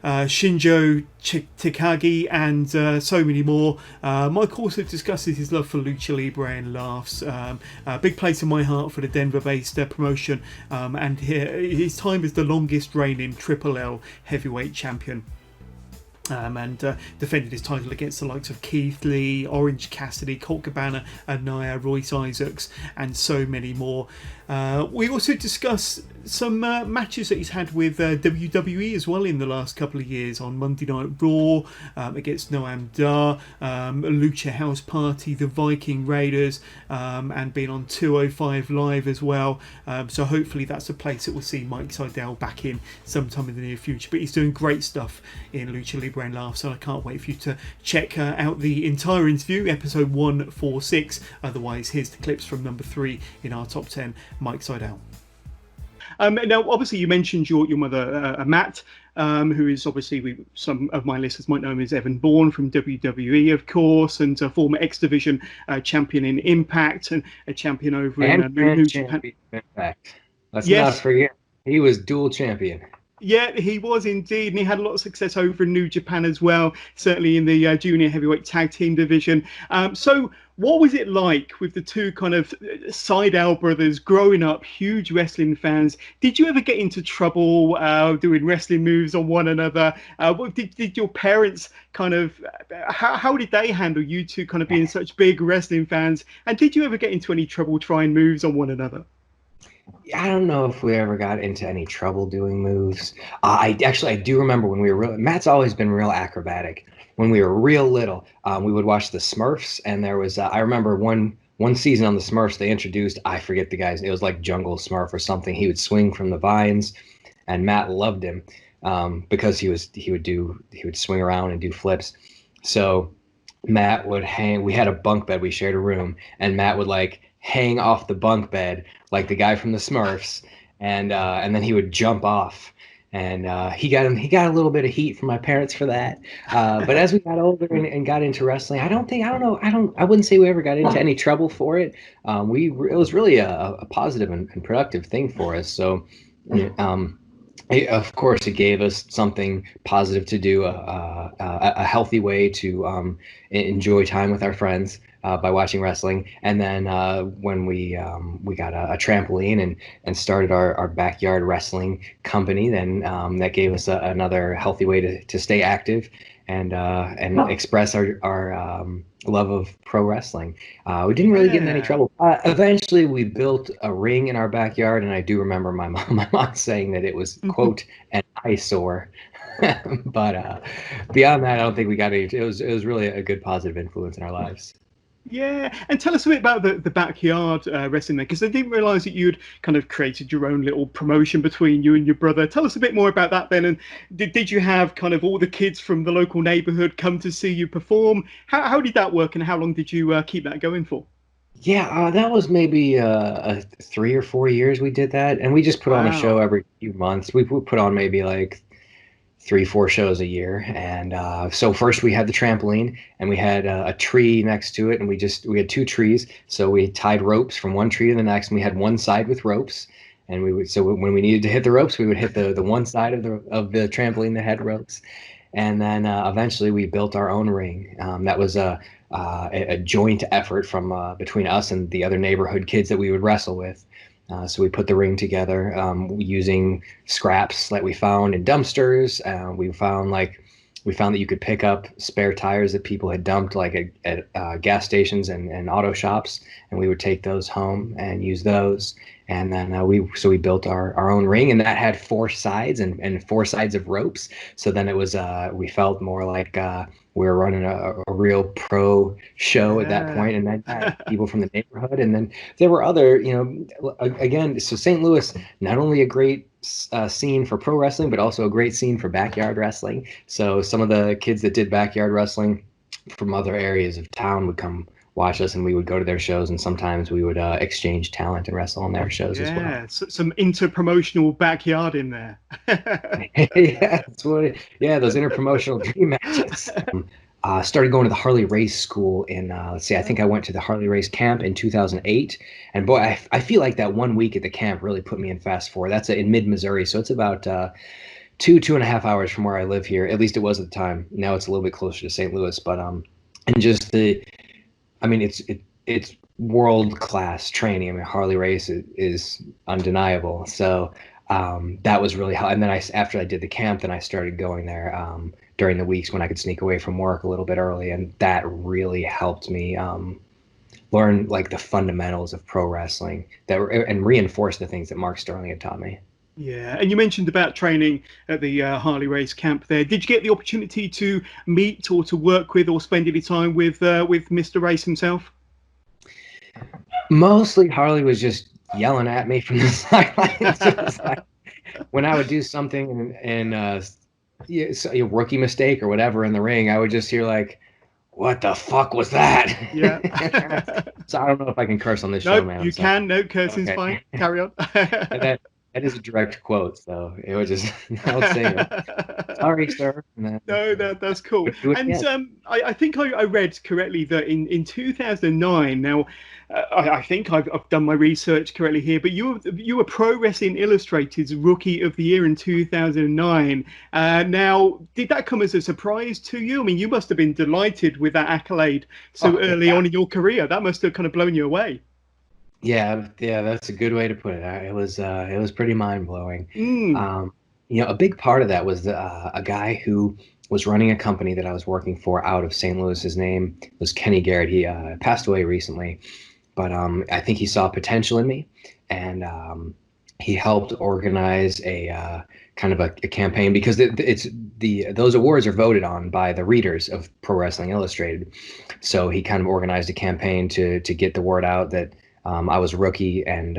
Shinjo Takagi, and so many more. Mike also discusses his love for Lucha Libre and laughs. A big place in my heart for the Denver-based promotion, and his time as the longest reigning Triple L heavyweight champion. And defended his title against the likes of Keith Lee, Orange Cassidy, Colt Cabana, Nia, Royce Isaacs, and so many more. We also discuss some matches that he's had with WWE as well in the last couple of years, on Monday Night Raw against Noam Dar, Lucha House Party, the Viking Raiders, and being on 205 Live as well. So hopefully that's a place that we'll see Mike Seidel back in sometime in the near future. But he's doing great stuff in Lucha Libre and laughs, and I can't wait for you to check out the entire interview, episode 146. Otherwise, here's the clips from number 3 in our top 10, Mike Seidel. Now, obviously, you mentioned your mother, Matt, who is obviously, some of my listeners might know him as Evan Bourne from WWE, of course, and a former X Division champion in Impact, and a champion over in New Japan. Impact. Let's not forget, he was dual champion. Yeah, he was indeed, and he had a lot of success over in New Japan as well, certainly in the junior heavyweight tag team division. So what was it like with the two kind of Seidel brothers growing up, huge wrestling fans? Did you ever get into trouble doing wrestling moves on one another? Did your parents kind of, how did they handle you two kind of being such big wrestling fans? And did you ever get into any trouble trying moves on one another? I don't know if we ever got into any trouble doing moves. I do remember when we were Matt's always been real acrobatic. When we were real little, we would watch the Smurfs, and there was I remember one season on the Smurfs they introduced, I forget the guy's, it was like Jungle Smurf or something. He would swing from the vines, and Matt loved him because he would swing around and do flips. So Matt would hang. We had a bunk bed. We shared a room, and Matt would like hang off the bunk bed like the guy from the Smurfs, and then he would jump off, and he got a little bit of heat from my parents for that. But as we got older and got into wrestling, I wouldn't say we ever got into any trouble for it. It was really a positive and productive thing for us. So, of course, it gave us something positive to do, a healthy way to enjoy time with our friends by watching wrestling. And then when we got a trampoline and started our backyard wrestling company, then that gave us another healthy way to stay active and express our love of pro wrestling. We didn't really get in any trouble. Eventually, we built a ring in our backyard, and I do remember my mom saying that it was, quote, an eyesore. But beyond that, I don't think we got any. It was really a good positive influence in our lives. Yeah, and tell us a bit about the backyard wrestling there, because I didn't realise that you'd kind of created your own little promotion between you and your brother. Tell us a bit more about that then, and did you have kind of all the kids from the local neighbourhood come to see you perform? How did that work, and how long did you keep that going for? Yeah, that was maybe 3 or 4 years we did that, and we just put on a show every few months. We put on maybe like 3-4 shows a year. And so first we had the trampoline, and we had a tree next to it, and we had 2 trees. So we tied ropes from one tree to the next, and we had one side with ropes. And when we needed to hit the ropes, we would hit the one side of the trampoline that had ropes. And then eventually we built our own ring. That was a joint effort from between us and the other neighborhood kids that we would wrestle with. So we put the ring together using scraps that we found in dumpsters. We found that you could pick up spare tires that people had dumped like at gas stations and auto shops, and we would take those home and use those. And then we built our own ring, and that had 4 sides and 4 sides of ropes. So then it was we felt more like we were running a real pro show at that point, and then had people from the neighborhood. And then there were other, again, so St. Louis, not only a great scene for pro wrestling, but also a great scene for backyard wrestling. So some of the kids that did backyard wrestling from other areas of town would come watch us, and we would go to their shows, and sometimes we would exchange talent and wrestle on their shows as well. Yeah, some inter-promotional backyard in there. Those inter-promotional dream matches. Started going to the Harley Race School in, I think I went to the Harley Race camp in 2008. And boy, I feel like that 1 week at the camp really put me in fast forward. That's in mid-Missouri, so it's about 2.5 hours from where I live here. At least it was at the time. Now it's a little bit closer to St. Louis, but and just it's world-class training. I mean, Harley Race is undeniable. So that was really helpful. And then after I did the camp, then I started going there during the weeks when I could sneak away from work a little bit early, and that really helped me learn like the fundamentals of pro wrestling and reinforce the things that Mark Sterling had taught me. Yeah, and you mentioned about training at the Harley Race camp there. Did you get the opportunity to meet or to work with or spend any time with Mr. Race himself? Mostly Harley was just yelling at me from the sidelines. When I would do something and a rookie mistake or whatever in the ring, I would just hear like, "What the fuck was that?" Yeah. So I don't know if I can curse on this show, man. You can. No, cursing's fine. Carry on. That is a direct quote, so it was just, I would say, sorry, sir. No, that's cool. And I think I read correctly that in 2009, now I think I've done my research correctly here, but you were Pro Wrestling Illustrated's Rookie of the Year in 2009. Now, did that come as a surprise to you? I mean, you must have been delighted with that accolade so early on in your career. That must have kind of blown you away. Yeah, that's a good way to put it. It was pretty mind blowing. A big part of that was a guy who was running a company that I was working for out of St. Louis. His name was Kenny Garrett. He passed away recently, but I think he saw potential in me, and he helped organize a kind of a campaign, because those awards are voted on by the readers of Pro Wrestling Illustrated. So he kind of organized a campaign to get the word out that I was a rookie, and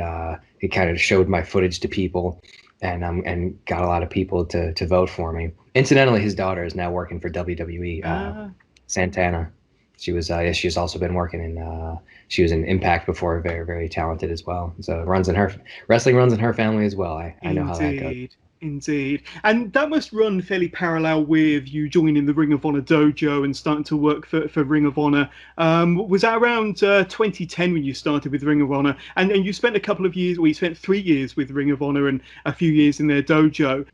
he kind of showed my footage to people, and got a lot of people to vote for me. Incidentally, his daughter is now working for WWE, Santana. She was also been working in she was in Impact before, very, very talented as well. So wrestling runs in her family as well. I know how that goes. Indeed. And that must run fairly parallel with you joining the Ring of Honor dojo and starting to work for Ring of Honor. Was that around 2010 when you started with Ring of Honor? And you spent a couple of years, you spent 3 years with Ring of Honor and a few years in their dojo.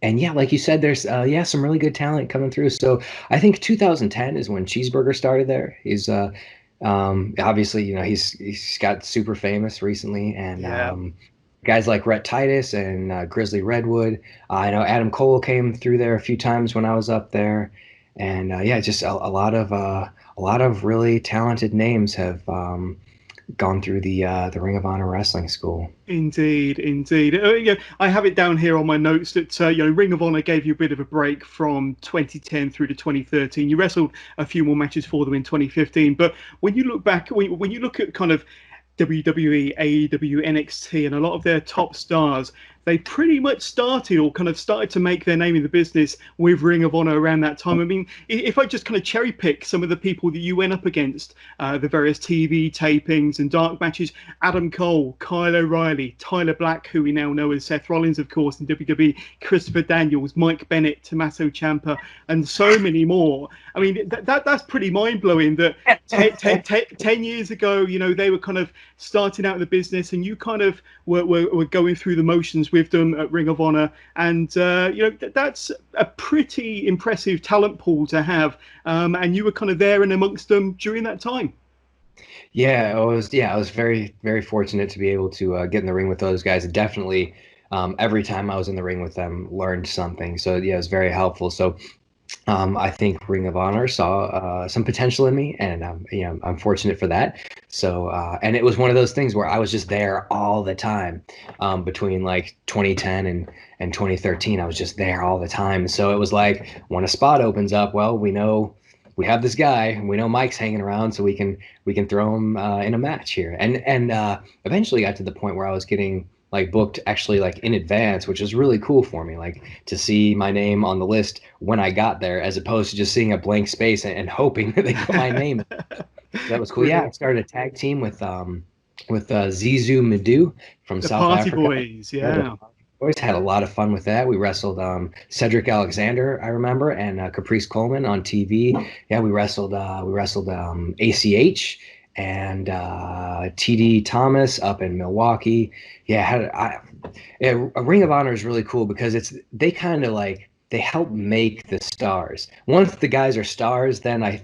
And yeah, like you said, there's some really good talent coming through. So I think 2010 is when Cheeseburger started there. He's obviously, he's got super famous recently, and guys like Rhett Titus and Grizzly Redwood. I know Adam Cole came through there a few times when I was up there. And yeah, just a lot of really talented names have gone through the Ring of Honor wrestling school. Indeed, indeed. I have it down here on my notes that Ring of Honor gave you a bit of a break from 2010 through to 2013. You wrestled a few more matches for them in 2015, but when you look back, when you look at kind of WWE, AEW, NXT, and a lot of their top stars, they pretty much started to make their name in the business with Ring of Honor around that time. I mean, if I just kind of cherry pick some of the people that you went up against, the various TV tapings and dark matches, Adam Cole, Kyle O'Reilly, Tyler Black, who we now know as Seth Rollins, of course, in WWE, Christopher Daniels, Mike Bennett, Tommaso Ciampa, and so many more. I mean, that's pretty mind-blowing that 10 years ago, they were kind of starting out in the business, and you kind of were going through the motions with them at Ring of Honor, and that's a pretty impressive talent pool to have, and you were kind of there and amongst them during that time. Yeah, I was very, very fortunate to be able to get in the ring with those guys. Definitely, every time I was in the ring with them, learned something. So yeah, it was very helpful. So I think Ring of Honor saw some potential in me, and I'm fortunate for that. So and it was one of those things where I was just there all the time between like 2010 and 2013. I was just there all the time. So it was like when a spot opens up, well, we know we have this guy, we know Mike's hanging around, so we can throw him in a match here. And eventually got to the point where I was getting like booked actually like in advance, which was really cool for me, like to see my name on the list when I got there, as opposed to just seeing a blank space and hoping that they put my name. That was cool. Yeah, I started a tag team with Zizou Madu from The South Party Africa. Boys, yeah. Always had a lot of fun with that. We wrestled Cedric Alexander, I remember, and Caprice Coleman on TV. Yeah, we wrestled ACH and TD Thomas up in Milwaukee. Yeah, a Ring of Honor is really cool because they kind of like they help make the stars. Once the guys are stars, then I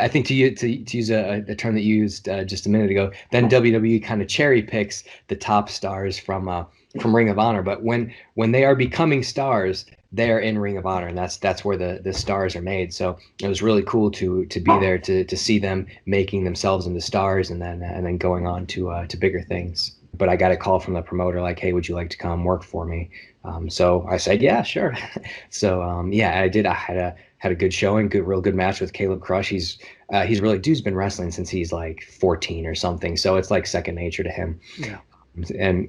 think to use a term that you used just a minute ago, then WWE kind of cherry picks the top stars from Ring of Honor. But when they are becoming stars, they're in Ring of Honor, and that's where the stars are made. So it was really cool to be there to see them making themselves into stars, and then going on to bigger things. But I got a call from the promoter like, hey, would you like to come work for me? So I said, yeah, sure. So yeah, I did. I had a good showing, real good match with Caleb Crush. He's really, dude's been wrestling since he's like 14 or something. So it's like second nature to him. Yeah. And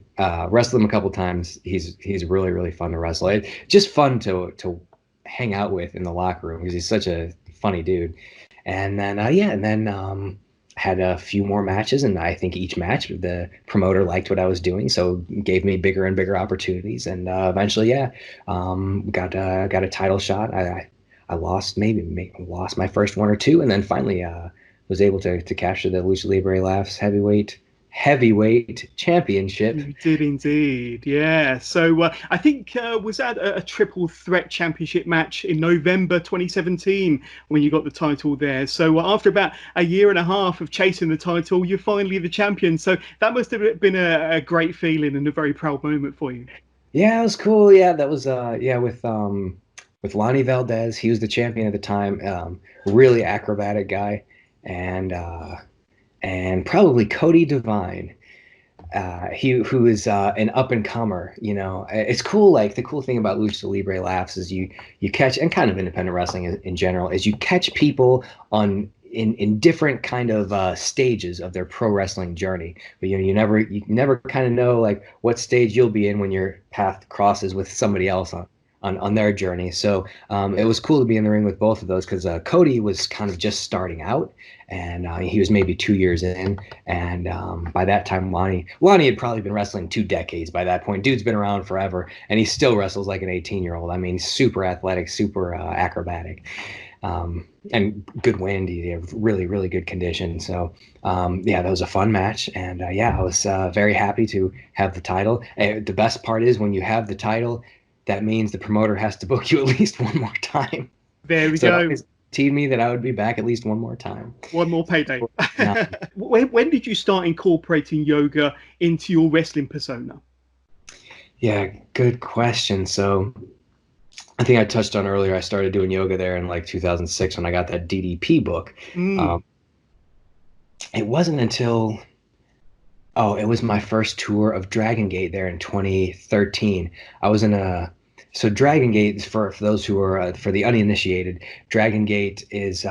wrestled him a couple times. He's really, really fun to wrestle. It's just fun to hang out with in the locker room because he's such a funny dude. And then had a few more matches, and I think each match the promoter liked what I was doing, so gave me bigger and bigger opportunities. And eventually, got a title shot. I lost lost my first one or two, and then finally was able to capture the Lucha Libre Laughs heavyweight championship. You did indeed, yeah. So I think was that a triple threat championship match in November 2017 when you got the title there. So after about a year and a half of chasing the title, you're finally the champion. So that must have been a great feeling and a very proud moment for you. Yeah, it was cool. Yeah, that was with Lonnie Valdez. He was the champion at the time. Really acrobatic guy, and probably Cody Devine, who is an up and comer. It's cool. Like the cool thing about Lucha Libre Laughs is you catch, and kind of independent wrestling in general, is you catch people in different kind of stages of their pro wrestling journey. But you never kind of know like what stage you'll be in when your path crosses with somebody else on their journey. So it was cool to be in the ring with both of those because Cody was kind of just starting out, and he was maybe 2 years in. And by that time, Lonnie had probably been wrestling 2 decades by that point. Dude's been around forever, and he still wrestles like an 18-year-old. I mean, super athletic, super acrobatic. And good wind. He had really, really good condition. So, that was a fun match. And I was very happy to have the title. The best part is when you have the title, that means the promoter has to book you at least one more time. There we go. It teased me that I would be back at least one more time. One more payday. When did you start incorporating yoga into your wrestling persona? Yeah, good question. So I think I touched on earlier, I started doing yoga there in like 2006 when I got that DDP book. It wasn't until, it was my first tour of Dragon Gate there in 2013. I was in so Dragon Gate, for those who are, for the uninitiated, Dragon Gate is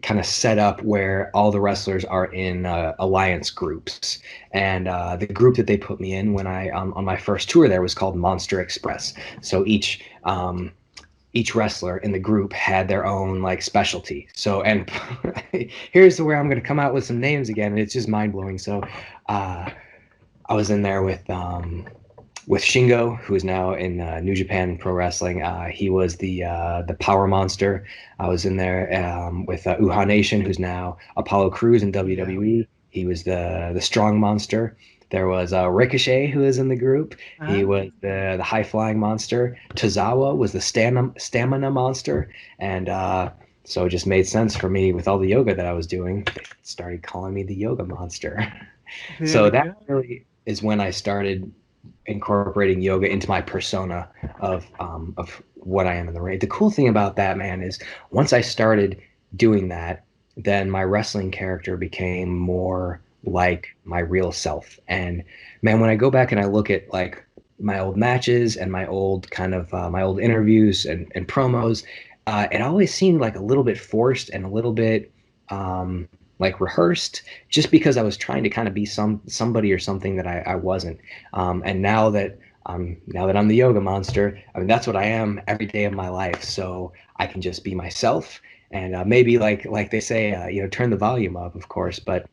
kind of set up where all the wrestlers are in alliance groups. And the group that they put me in when on my first tour there was called Monster Express. So each wrestler in the group had their own like specialty. So, and here's where I'm going to come out with some names again, and it's just mind blowing. So, I was in there with Shingo, who is now in New Japan Pro Wrestling. He was the Power Monster. I was in there with Uhaa Nation, who's now Apollo Crews in WWE. He was the Strong Monster. There was Ricochet, who is in the group. He was the high flying monster. Tozawa was the stamina monster. And so it just made sense for me with all the yoga that I was doing. They started calling me the yoga monster. So that really is when I started incorporating yoga into my persona of what I am in the ring. The cool thing about that, man, is once I started doing that, then my wrestling character became more like my real self. And man, when I go back and I look at like my old matches and my old kind of my old interviews and promos, it always seemed like a little bit forced and a little bit like rehearsed, just because I was trying to kind of be somebody or something that I wasn't. And now that I'm the yoga monster, I mean, that's what I am every day of my life. So I can just be myself, and maybe like they say, turn the volume up, of course, but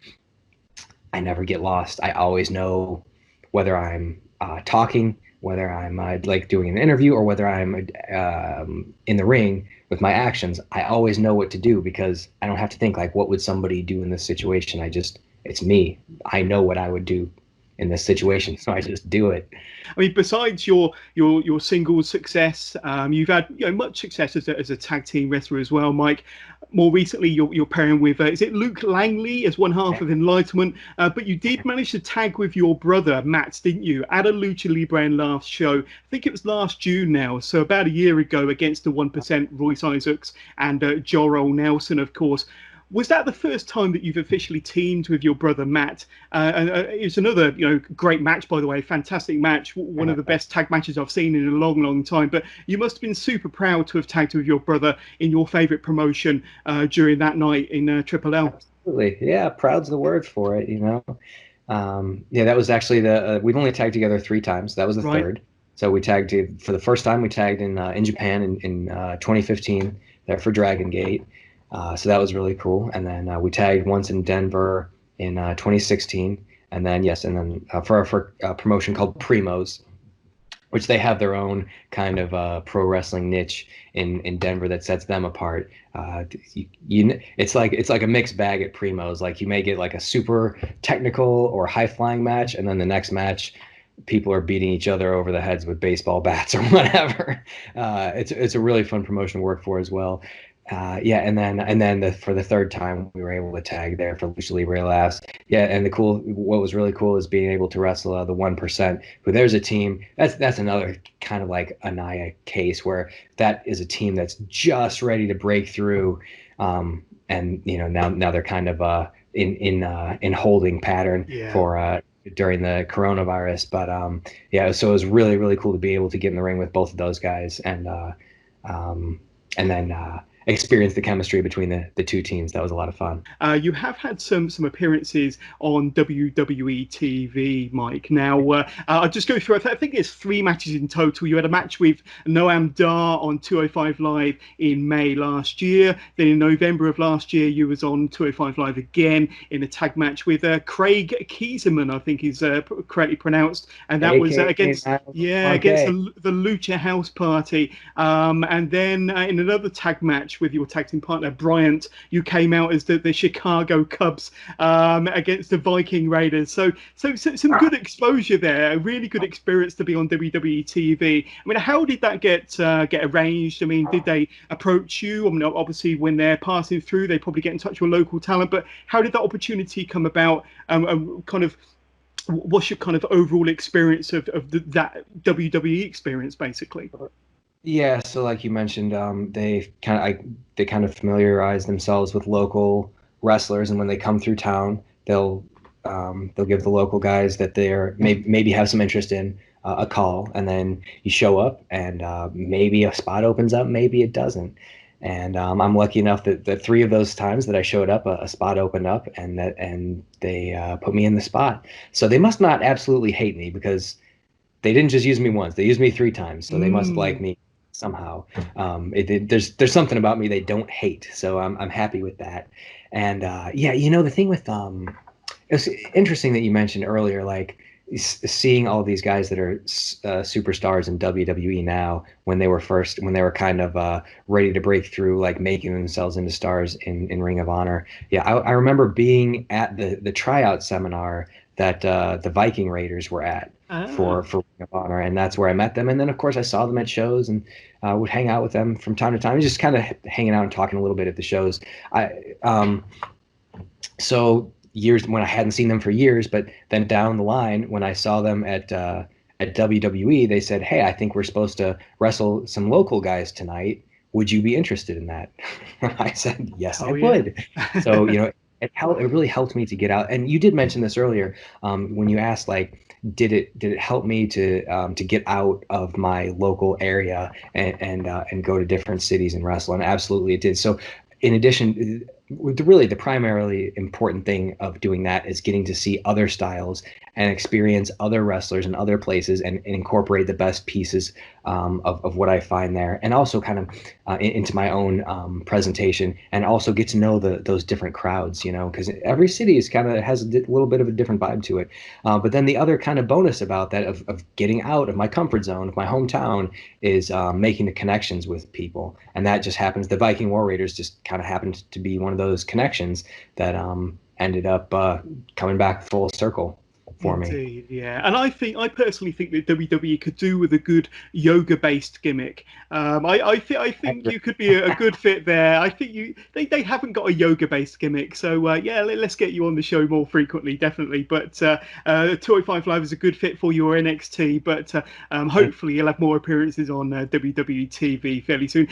I never get lost. I always know whether I'm talking, whether I'm like doing an interview, or whether I'm in the ring with my actions. I always know what to do because I don't have to think like, what would somebody do in this situation? It's me. I know what I would do in this situation, so I just do it. I mean, besides your singles success, you've had much success as a tag team wrestler as well, Mike. More recently, you're pairing with is it Luke Langley as one half of Enlightenment, but you did manage to tag with your brother Matt, didn't you, at a Lucha Libre last show? I think it was last June now, so about a year ago, against the 1%, Royce Isaacs and Jorrol Nelson, of course. Was that the first time that you've officially teamed with your brother Matt? And it was another, great match, by the way, fantastic match, one of the best tag matches I've seen in a long, long time. But you must have been super proud to have tagged with your brother in your favourite promotion during that night in Triple L. Absolutely, yeah, proud's the word for it, that was actually we've only tagged together 3 times. That was the third. So we tagged for the first time. We tagged in Japan in 2015 there for Dragon Gate. So that was really cool. And then we tagged once in Denver in 2016. And then, for a promotion called Primos, which they have their own kind of pro wrestling niche in Denver that sets them apart. It's like a mixed bag at Primos. Like you may get like a super technical or high flying match, and then the next match, people are beating each other over the heads with baseball bats or whatever. It's a really fun promotion to work for as well. And then for the third time we were able to tag there for Lucha Libre last. And what was really cool is being able to wrestle the 1%. Who there's a team that's another kind of like Anaya case where that is a team that's just ready to break through, and now they're kind of in holding pattern for during the coronavirus. But so it was really, really cool to be able to get in the ring with both of those guys and then experience the chemistry between the 2 teams. That was a lot of fun. You have had some appearances on WWE TV, Mike. Now, I'll just go through. I think there's 3 matches in total. You had a match with Noam Dar on 205 Live in May last year. Then in November of last year, you was on 205 Live again in a tag match with Craig Kieserman, I think is correctly pronounced. And that was against the Lucha House Party. And then in another tag match with your tag team partner Bryant, you came out as the Chicago Cubs against the Viking Raiders. So some good exposure there, a really good experience to be on WWE TV. I mean, how did that get arranged? I mean, did they approach you? I mean, obviously when they're passing through, they probably get in touch with local talent, but how did that opportunity come about? Kind of what's your kind of overall experience of that WWE experience, basically? Yeah, so like you mentioned, they kind of familiarize themselves with local wrestlers, and when they come through town, they'll give the local guys that they're maybe have some interest in a call, and then you show up, and maybe a spot opens up, maybe it doesn't. And I'm lucky enough that three of those times that I showed up, a spot opened up, and they put me in the spot. So they must not absolutely hate me, because they didn't just use me once; they used me three times. So they must like Mm. me somehow. There's something about me they don't hate, so I'm happy with that. And yeah, the thing with it's interesting that you mentioned earlier, like seeing all these guys that are superstars in WWE now, when they were kind of ready to break through, like making themselves into stars in Ring of Honor. Yeah, I remember being at the tryout seminar that the Viking Raiders were at Ah. for Ring of Honor, and that's where I met them. And then of course I saw them at shows, and would hang out with them from time to time, just kind of hanging out and talking a little bit at the shows. I so years when I hadn't seen them for years, but then down the line when I saw them at WWE, they said, "Hey, I think we're supposed to wrestle some local guys tonight. Would you be interested in that?" I said, "Yes, I Oh yeah. would." So it really helped me to get out. And you did mention this earlier, when you asked, like, did it help me to get out of my local area and go to different cities and wrestle? And absolutely, it did. So in addition, really the primarily important thing of doing that is getting to see other styles and experience other wrestlers in other places, and incorporate the best pieces of what I find there, and also kind of into my own presentation, and also get to know those different crowds, because every city is kind of has a little bit of a different vibe to it. But then the other kind of bonus about that of getting out of my comfort zone, of my hometown, is making the connections with people. And that just happens. The Viking War Raiders just kind of happened to be one of those connections that ended up coming back full circle for me. Indeed, yeah, and I personally think that WWE could do with a good yoga-based gimmick. I think you could be a good fit there. I think they haven't got a yoga-based gimmick, so yeah, let's get you on the show more frequently, definitely. But 205 Live is a good fit for your NXT, but hopefully you'll have more appearances on WWE TV fairly soon.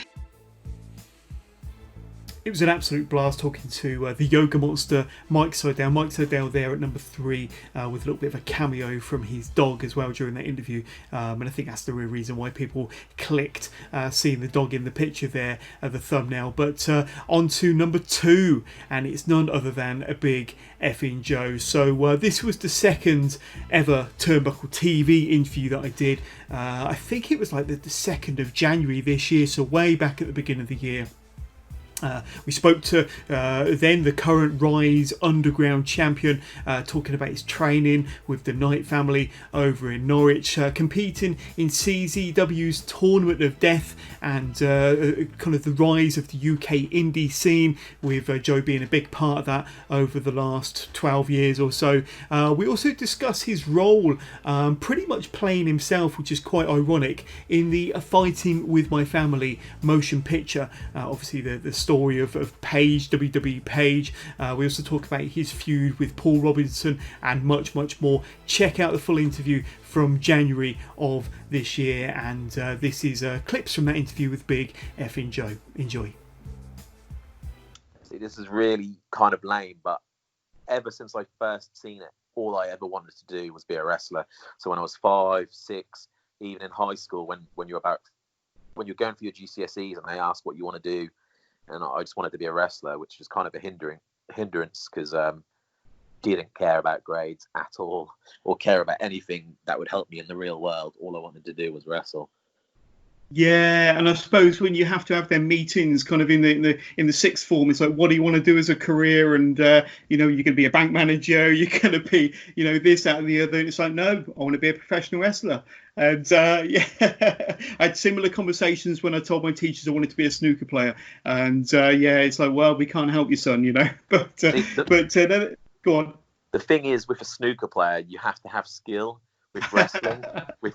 It was an absolute blast talking to the yoga monster Mike Sydal. Mike Sydal there at number 3 with a little bit of a cameo from his dog as well during that interview. And I think that's the real reason why people clicked seeing the dog in the picture there at the thumbnail. But on to number 2, and it's none other than a Big Effing Joe. So this was the second ever Turnbuckle TV interview that I did. I think it was like the 2nd of January this year, so way back at the beginning of the year. We spoke to then the current Rise Underground champion, talking about his training with the Knight family over in Norwich, competing in CZW's Tournament of Death, and kind of the rise of the UK indie scene, with Joe being a big part of that over the last 12 years or so. We also discuss his role, pretty much playing himself, which is quite ironic, in the Fighting With My Family motion picture. Obviously the story of Paige, WWE Paige. We also talk about his feud with Paul Robinson and much more. Check out the full interview from January of this year, and this is clips from that interview with Big Effing Joe. Enjoy. See, this is really kind of lame, but ever since I first seen it, all I ever wanted to do was be a wrestler. So when I was 5, 6, even in high school, when you're going for your GCSEs and they ask what you want to do, and I just wanted to be a wrestler, which was kind of a hindrance because didn't care about grades at all, or care about anything that would help me in the real world. All I wanted to do was wrestle. Yeah, and I suppose when you have to have their meetings kind of in the sixth form, it's like, what do you want to do as a career? And you're going to be a bank manager, you're going to be this, that and the other. It's like, no, I want to be a professional wrestler. And yeah, I had similar conversations when I told my teachers I wanted to be a snooker player. And yeah, it's like, well, we can't help you, son, but go on. The thing is, with a snooker player, you have to have skill. With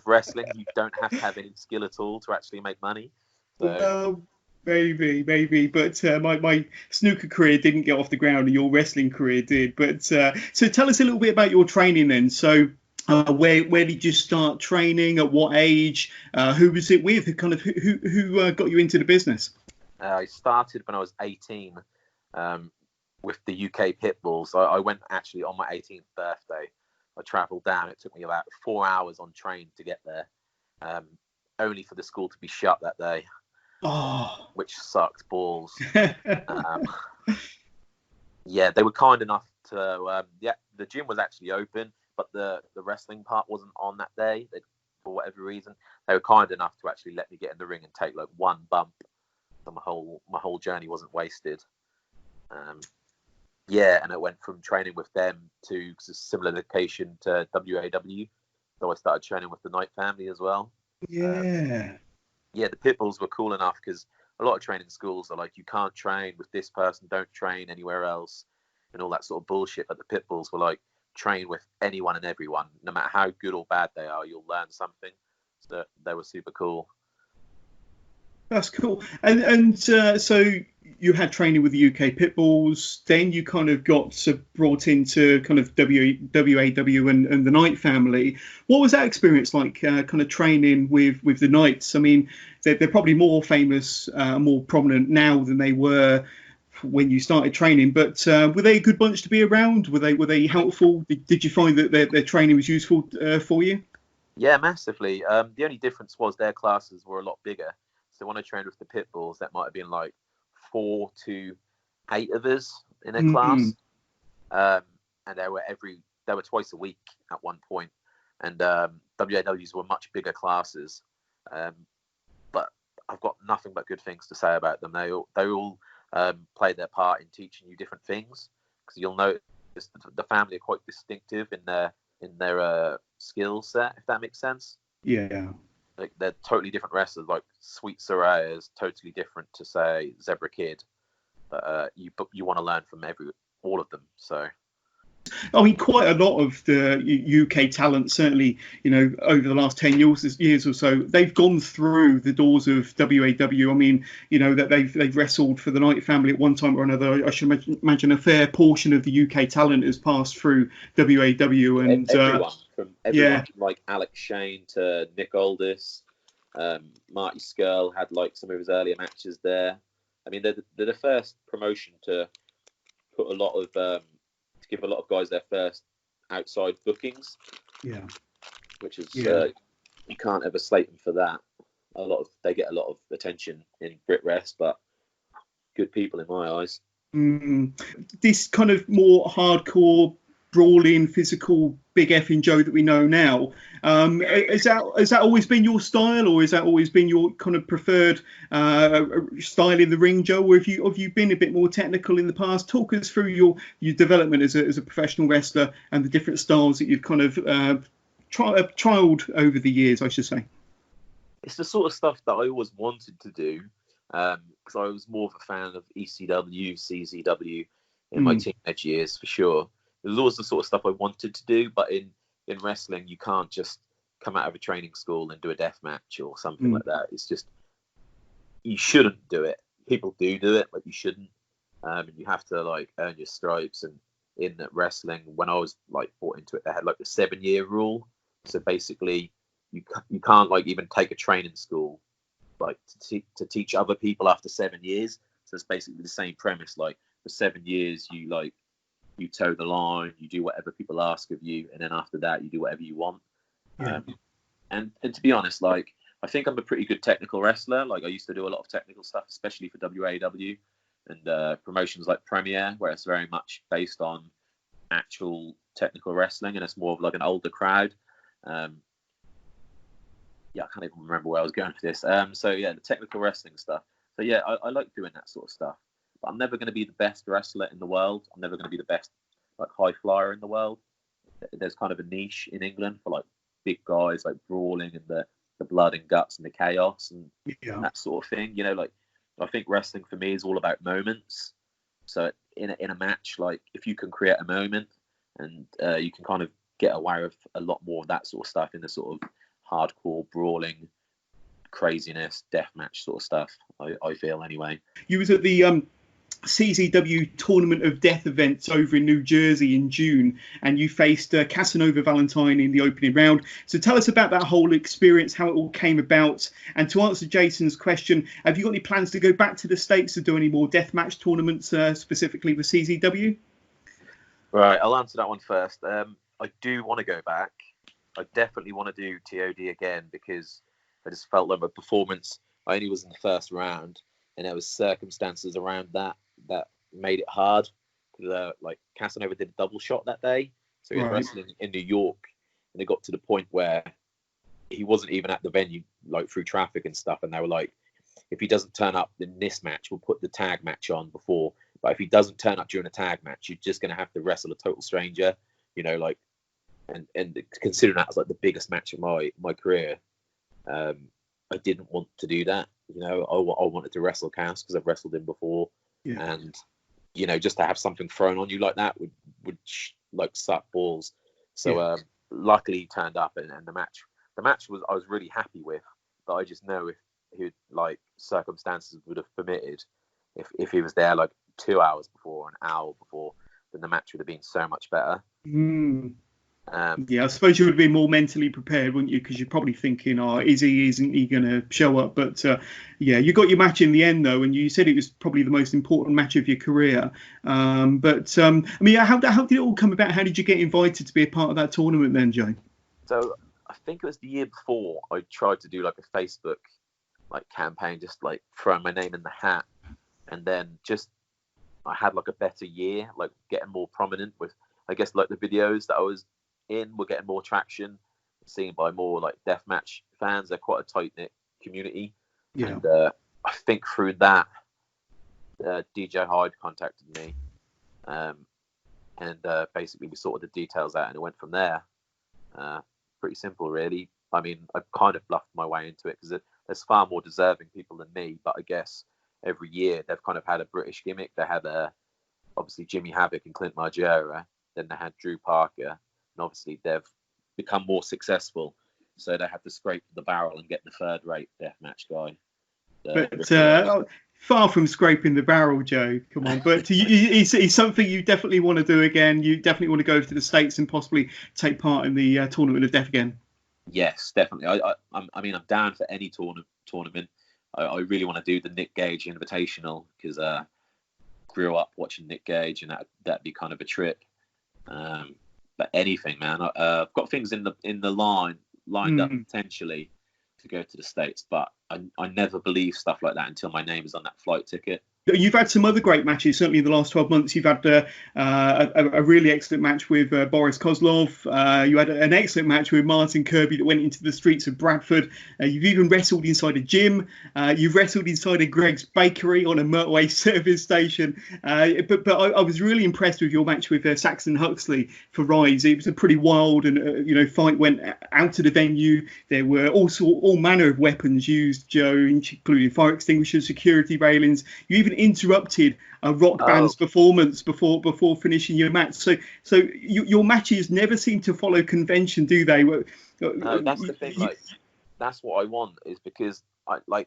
wrestling, you don't have to have any skill at all to actually make money. So. Well, maybe, but my snooker career didn't get off the ground, and your wrestling career did. But so tell us a little bit about your training then. So Where did you start training? At what age? Who was it with? Who got you into the business? I started when I was 18 with the UK pit bulls. I went actually on my 18th birthday. I travelled down. It took me about 4 hours on train to get there, only for the school to be shut that day, which sucked balls. Yeah, they were kind enough to. The gym was actually open, but the wrestling part wasn't on that day. For whatever reason, they were kind enough to actually let me get in the ring and take like one bump. So my whole journey wasn't wasted. And I went from training with them to a similar location to WAW. So I started training with the Knight family as well. Yeah. The pit bulls were cool enough because a lot of training schools are like, you can't train with this person, don't train anywhere else, and all that sort of bullshit. But the pit bulls were like, train with anyone and everyone, no matter how good or bad they are, you'll learn something. So they were super cool. That's cool. And so you had training with the UK pit bulls, then you kind of got brought into kind of WAW and the Knight family. What was that experience like, kind of training with the Knights? I mean, they're probably more famous, more prominent now than they were when you started training, but were they a good bunch to be around? Were they helpful? Did you find that their training was useful for you? Yeah, massively. The only difference was their classes were a lot bigger. So when I trained with the pit bulls, that might have been like 4 to 8 of us in a class, and they were twice a week at one point. And WAWs were much bigger classes, but I've got nothing but good things to say about them. They all played their part in teaching you different things, because you'll notice the family are quite distinctive in their skill set, if that makes sense. Yeah. Like, they're totally different wrestlers. Like Sweet Soraya is totally different to, say, Zebra Kid, but you want to learn from all of them. So, I mean, quite a lot of the UK talent, certainly, over the last 10 years or so, they've gone through the doors of WAW. I mean, that they've wrestled for the Knight family at one time or another. I should imagine a fair portion of the UK talent has passed through WAW. And everyone from like Alex Shane to Nick Aldis, Marty Skrull had like some of his earlier matches there. I mean, they're the first promotion to put to give a lot of guys their first outside bookings. Yeah. Which is you can't ever slate them for that. They get a lot of attention in Brit Rest, but good people in my eyes. This kind of more hardcore, brawling, physical, big effing Joe that we know now, has that always been your style, or has that always been your kind of preferred style in the ring, Joe? Or have you been a bit more technical in the past? Talk us through your development as a professional wrestler and the different styles that you've kind of trialed over the years, I should say. It's the sort of stuff that I always wanted to do, because I was more of a fan of ECW, CZW in my teenage years, for sure. It was always the sort of stuff I wanted to do, but in wrestling, you can't just come out of a training school and do a death match or something like that. It's just, you shouldn't do it. People do it, but you shouldn't. And you have to like earn your stripes. And in wrestling, when I was like brought into it, they had like the 7-year rule. So basically, you can't like even take a training school like to teach other people after 7 years. So it's basically the same premise. Like for 7 years, you toe the line, you do whatever people ask of you, and then after that, you do whatever you want. Yeah. And to be honest, like, I think I'm a pretty good technical wrestler. Like, I used to do a lot of technical stuff, especially for WAW and promotions like Premiere, where it's very much based on actual technical wrestling, and it's more of like an older crowd. I can't even remember where I was going for this. The technical wrestling stuff. So yeah, I like doing that sort of stuff. But I'm never going to be the best wrestler in the world. I'm never going to be the best like high flyer in the world. There's kind of a niche in England for like big guys, like brawling and the blood and guts and the chaos and that sort of thing. Like, I think wrestling for me is all about moments. So in a match, like if you can create a moment and you can kind of get away with a lot more of that sort of stuff in the sort of hardcore brawling, craziness, deathmatch sort of stuff. I feel anyway. You was at the CZW Tournament of Death events over in New Jersey in June, and you faced Casanova Valentine in the opening round. So tell us about that whole experience, how it all came about. And to answer Jason's question, have you got any plans to go back to the States to do any more deathmatch tournaments, specifically with CZW? Right, I'll answer that one first. I do want to go back. I definitely want to do TOD again, because I just felt like my performance, I only was in the first round, and there was circumstances around that made it hard. Like Casanova did a double shot that day, so he was wrestling in New York, and it got to the point where he wasn't even at the venue, like through traffic and stuff, and they were like, if he doesn't turn up in this match, we'll put the tag match on before, but if he doesn't turn up during a tag match, you're just going to have to wrestle a total stranger, you know, like, and considering that as like the biggest match of my career, I didn't want to do that. You know, I wanted to wrestle Cass because I've wrestled him before, and you know, just to have something thrown on you like that would like suck balls. So luckily he turned up, and the match was, I was really happy with, but I just know if he like circumstances would have permitted, if he was there like 2 hours before, an hour before, then the match would have been so much better. I suppose you would be more mentally prepared, wouldn't you? Because you're probably thinking, isn't he going to show up? But you got your match in the end, though, and you said it was probably the most important match of your career. I mean, how did it all come about? How did you get invited to be a part of that tournament then, Joe? So I think it was the year before I tried to do like a Facebook like campaign, just like throwing my name in the hat, and then just I had like a better year, like getting more prominent with, I guess, like the videos that I was in were getting more traction, seen by more like deathmatch fans. They're quite a tight-knit community, and I think through that DJ Hyde contacted me, and basically we sorted the details out, and it went from there. Pretty simple, really. I mean, I kind of bluffed my way into it because there's far more deserving people than me, but I guess every year they've kind of had a British gimmick. They had obviously Jimmy Havoc and Clint Margera, then they had Drew Parker, and obviously they've become more successful, so they had to scrape the barrel and get the third-rate deathmatch guy. But far from scraping the barrel, Joe. Come on, but it's something you definitely want to do again. You definitely want to go to the States and possibly take part in the Tournament of Death again. Yes, definitely. I mean, I'm down for any tournament. I really want to do the Nick Gage Invitational because grew up watching Nick Gage, and that'd be kind of a trip. But anything, man. I've got things in the lined up potentially to go to the States, but I never believe stuff like that until my name is on that flight ticket. You've had some other great matches, certainly in the last 12 months. You've had a really excellent match with Boris Kozlov. You had an excellent match with Martin Kirby that went into the streets of Bradford. You've even wrestled inside a gym. You've wrestled inside a Greg's Bakery on a motorway service station. But I was really impressed with your match with Saxon Huxley for Rise. It was a pretty wild and fight. Went out of the venue. There were all manner of weapons used, Joe, including fire extinguishers, security railings. You even interrupted a rock band's performance before finishing your match. So your matches never seem to follow convention, do they? No, that's the thing. Like, that's what I want, is because I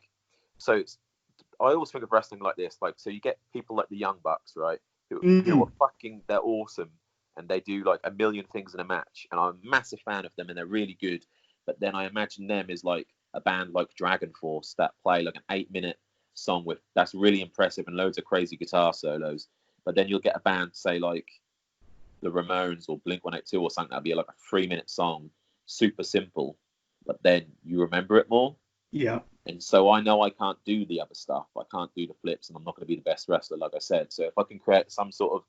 always think of wrestling like this. Like, so you get people like the Young Bucks, right? Who are fucking, they're awesome, and they do like a million things in a match, and I'm a massive fan of them, and they're really good. But then I imagine them as like a band like Dragon Force that play like an 8-minute song that's really impressive and loads of crazy guitar solos, but then you'll get a band say like the Ramones or Blink-182 or something that'll be like a 3-minute song, super simple, but then you remember it more. And so I know I can't do the other stuff, I can't do the flips, and I'm not going to be the best wrestler, like I said. So if I can create some sort of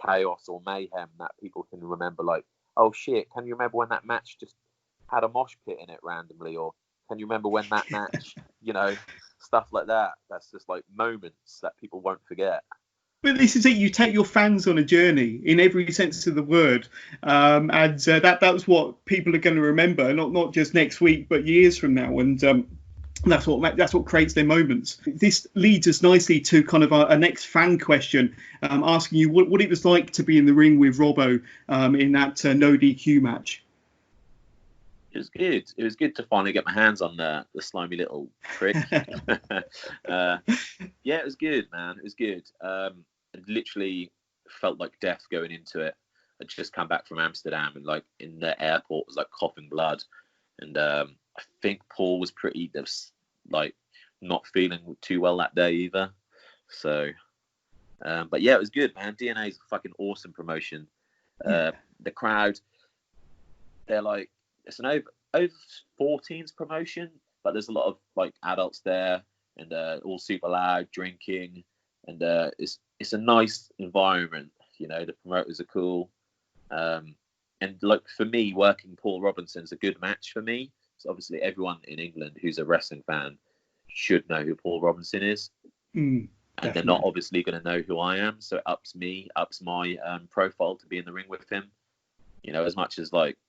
chaos or mayhem that people can remember, like, oh shit, can you remember when that match just had a mosh pit in it randomly, or can you remember when that match, stuff like that. That's just like moments that people won't forget. But this is it. You take your fans on a journey in every sense of the word, and that's what people are going to remember, not just next week, but years from now. And that's what creates their moments. This leads us nicely to kind of a next fan question, asking you what it was like to be in the ring with Robbo in that no DQ match. It was good. It was good to finally get my hands on the slimy little prick. Yeah, it was good, man. It was good. It literally felt like death going into it. I'd just come back from Amsterdam and like in the airport was like coughing blood. And I think Paul was like not feeling too well that day either. So, but yeah, it was good, man. DNA is a fucking awesome promotion. The crowd, they're like, it's an over 14s promotion, but there's a lot of like adults there and all super loud drinking, and it's a nice environment. You know, the promoters are cool, and like for me, working Paul Robinson's a good match for me. So obviously, everyone in England who's a wrestling fan should know who Paul Robinson is, and they're not obviously going to know who I am. So it ups my profile to be in the ring with him. You know, as much as like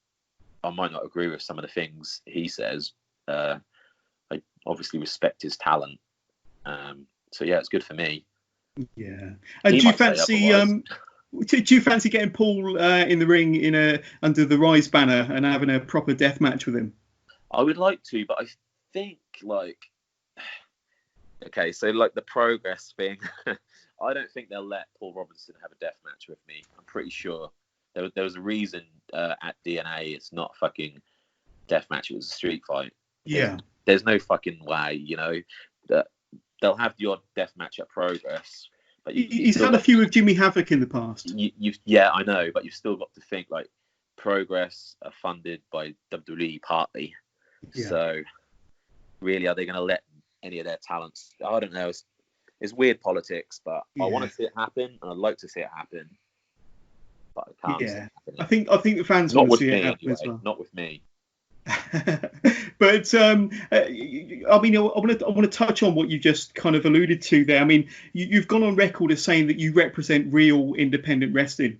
I might not agree with some of the things he says, I obviously respect his talent. So yeah, it's good for me. Yeah. And do you fancy getting Paul in the ring under the Rise banner and having a proper death match with him? I would like to, but I think like, okay, so like the Progress thing, I don't think they'll let Paul Robinson have a death match with me. I'm pretty sure there was a reason at DNA it's not a fucking death match, it was a street fight. Yeah. There's no fucking way, you know, that they'll have the odd death match at Progress. But he's had a few with Jimmy Havoc in the past. Yeah, I know, but you've still got to think like Progress are funded by WWE partly. Yeah. So really, are they going to let any of their talents? I don't know. It's weird politics, but I want to see it happen, and I'd like to see it happen. But I can't. Yeah, I think the fans want to see it happen anyway, as well. Not with me. But I mean, I want to touch on what you just kind of alluded to there. I mean, you've gone on record as saying that you represent real independent wrestling,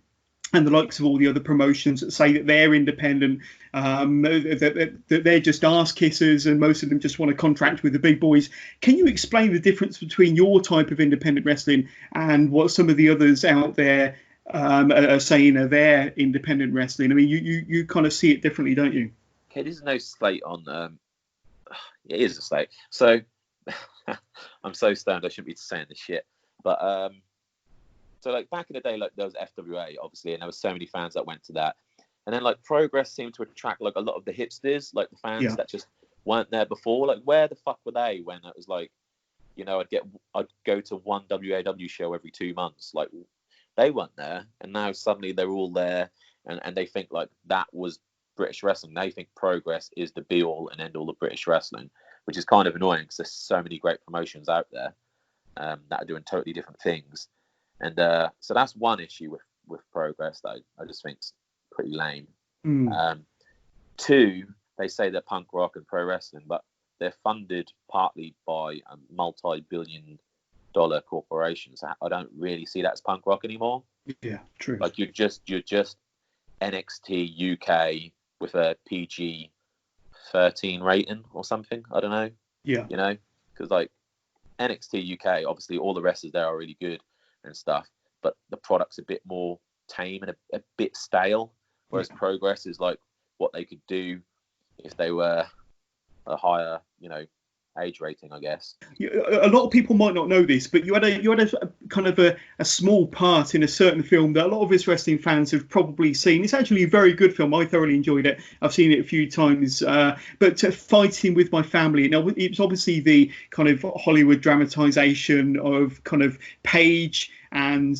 and the likes of all the other promotions that say that they're independent, that they're just arse kissers, and most of them just want to contract with the big boys. Can you explain the difference between your type of independent wrestling and what some of the others out there are saying are their independent wrestling? I mean, you kind of see it differently, don't you? Okay, there's no slate on. It is a slate. So I'm so stoned I shouldn't be saying this shit. But so like back in the day, like there was FWA obviously, and there was so many fans that went to that. And then like Progress seemed to attract like a lot of the hipsters, like the fans that just weren't there before. Like where the fuck were they when it was like, you know, I'd go to one WAW show every 2 months. Like they weren't there, and now suddenly they're all there, and they think like that was British wrestling. They think Progress is the be all and end all of British wrestling, which is kind of annoying because there's so many great promotions out there that are doing totally different things. And so that's one issue with Progress that I just think's pretty lame. Two, they say they're punk rock and pro wrestling, but they're funded partly by a multi-billion-dollar corporation. So I don't really see that as punk rock anymore. Yeah, true. Like you're just NXT UK with a PG-13 rating or something. I don't know. Yeah. You know, because like NXT UK, obviously all the wrestlers there are really good and stuff, but the product's a bit more tame and a bit stale. Whereas Progress is like what they could do if they were a higher, you know, age rating, I guess. A lot of people might not know this, but you had a kind of a small part in a certain film that a lot of us wrestling fans have probably seen. It's actually a very good film. I thoroughly enjoyed it. I've seen it a few times. But Fighting With My Family. Now, it's obviously the kind of Hollywood dramatization of kind of Paige and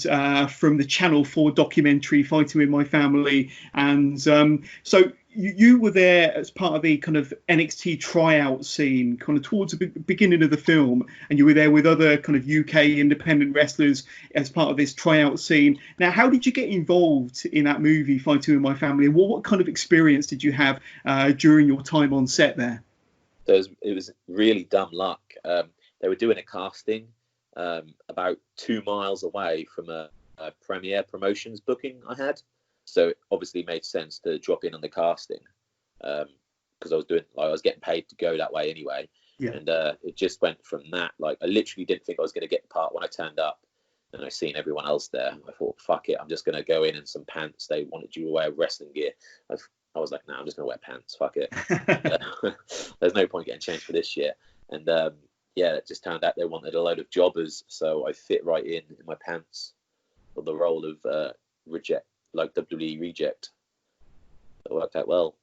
from the Channel 4 documentary Fighting With My Family. And so you were there as part of the kind of NXT tryout scene, kind of towards the beginning of the film, and you were there with other kind of UK independent wrestlers as part of this tryout scene. Now, how did you get involved in that movie, Fighting With My Family, and what kind of experience did you have during your time on set there? So it was really dumb luck. They were doing a casting about 2 miles away from a Premiere Promotions booking I had. So it obviously made sense to drop in on the casting because I was getting paid to go that way anyway. Yeah. And it just went from that. Like I literally didn't think I was going to get the part when I turned up, and I seen everyone else there. I thought, fuck it, I'm just going to go in some pants. They wanted you to wear wrestling gear. I was like, nah, I'm just gonna wear pants. Fuck it. There's no point getting changed for this shit. And yeah, it just turned out they wanted a load of jobbers, so I fit right in my pants for the role of reject, like WWE reject. It worked out well.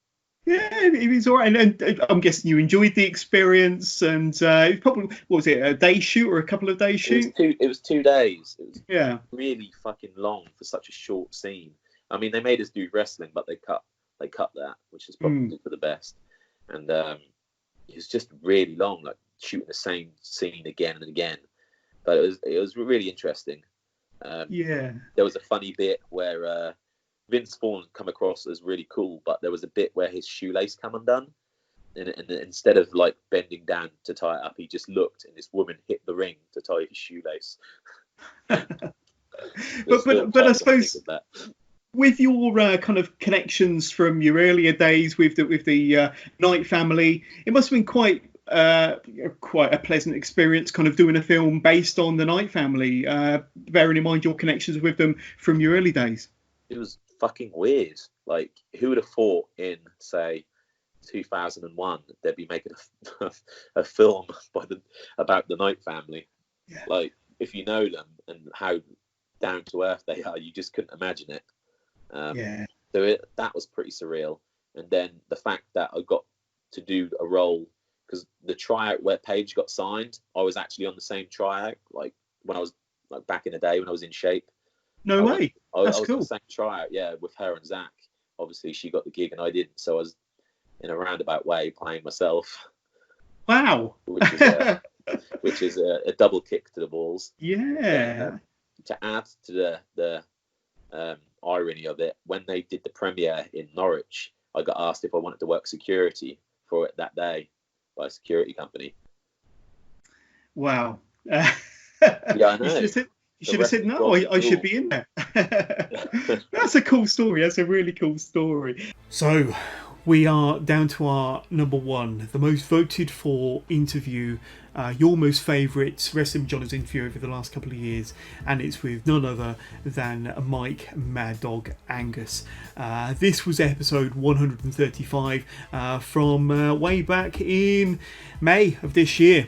Yeah, it was all right. And I'm guessing you enjoyed the experience. And it probably, what was it, a day shoot or a couple of days shoot? It was 2 days. It was Yeah. really fucking long for such a short scene. I mean, they made us do wrestling, but they cut that, which is probably for the best. And it was just really long, like shooting the same scene again and again. But it was really interesting. Yeah. There was a funny bit where Vince Vaughn come across as really cool, but there was a bit where his shoelace come undone, and instead of like bending down to tie it up, he just looked, and this woman hit the ring to tie his shoelace. but I suppose with your kind of connections from your earlier days with the Knight family, it must have been quite a pleasant experience, kind of doing a film based on the Knight family, bearing in mind your connections with them from your early days. It was fucking weird. Like, who would have thought in, say, 2001 they'd be making a film about the Knight family? Yeah. Like, if you know them and how down to earth they are, you just couldn't imagine it. So that was pretty surreal. And then the fact that I got to do a role, because the tryout where Paige got signed, I was actually on the same tryout, like when I was like back in the day when I was in shape. No way. I was cool. on the same tryout, yeah, with her and Zach. Obviously, she got the gig and I didn't, so I was in a roundabout way playing myself. Wow. Which is a double kick to the balls. Yeah. To add to the irony of it, when they did the premiere in Norwich, I got asked if I wanted to work security for it that day by a security company. Wow. Yeah, I know. You should have said no. I should be in there. That's a cool story. That's a really cool story. So we are down to our number one, the most voted for interview, your most favourite Wrestling with Johners interview over the last couple of years, and it's with none other than Mike Mad Dog Angus. This was episode 135 from way back in May of this year.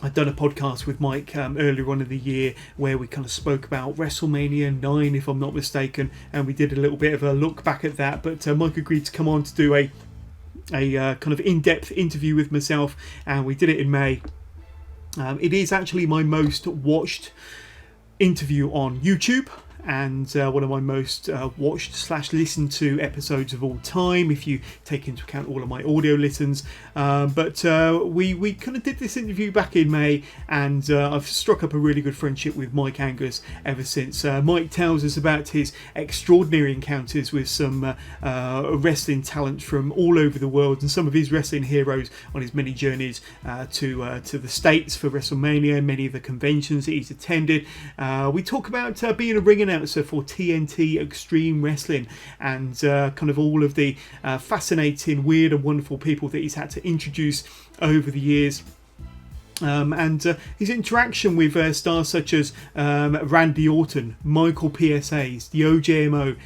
I'd done a podcast with Mike earlier on in the year where we kind of spoke about WrestleMania 9, if I'm not mistaken, and we did a little bit of a look back at that. But Mike agreed to come on to do a kind of in-depth interview with myself, and we did it in May. It is actually my most watched interview on YouTube, and one of my most watched / listened to episodes of all time, if you take into account all of my audio listens. But we kind of did this interview back in May, and I've struck up a really good friendship with Mike Angus ever since. Mike tells us about his extraordinary encounters with some wrestling talent from all over the world, and some of his wrestling heroes on his many journeys to the States for WrestleMania, many of the conventions that he's attended. We talk about being a ring announcer for TNT Extreme Wrestling, and kind of all of the fascinating, weird and wonderful people that he's had to introduce over the years. And his interaction with stars such as Randy Orton, Michael PSAs, the OJMO,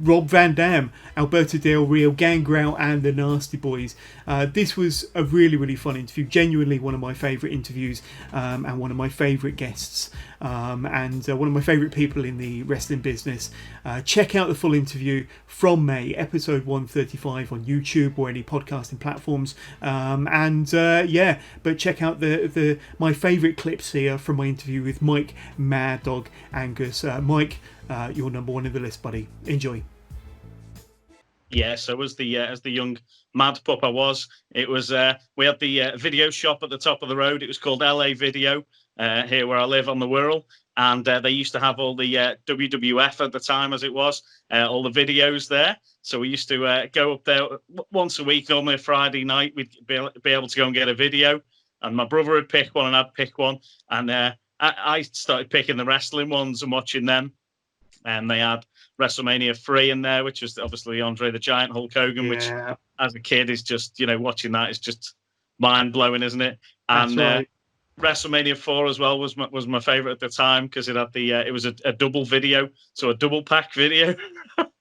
Rob Van Dam, Alberto Del Rio, Gangrel and the Nasty Boys. This was a really, really fun interview. Genuinely one of my favourite interviews, and one of my favourite guests, and one of my favourite people in the wrestling business. Check out the full interview from May, episode 135 on YouTube or any podcasting platforms. But check out my favourite clips here from my interview with Mike Mad Dog Angus. Mike, you're number one in the list, buddy. Enjoy. Yeah, so as the young mad pup I was, it was we had the video shop at the top of the road. It was called LA Video here where I live on the Wirral, and they used to have all the WWF at the time, as it was, all the videos there. So we used to go up there once a week, normally a Friday night. We'd be able to go and get a video, and my brother would pick one and I'd pick one, and I started picking the wrestling ones and watching them. And they had WrestleMania 3 in there, which was obviously Andre the Giant, Hulk Hogan, which as a kid is just, watching that is just mind blowing, isn't it? And right. WrestleMania 4 as well was my favorite at the time, because it had it was a double video, so a double pack video.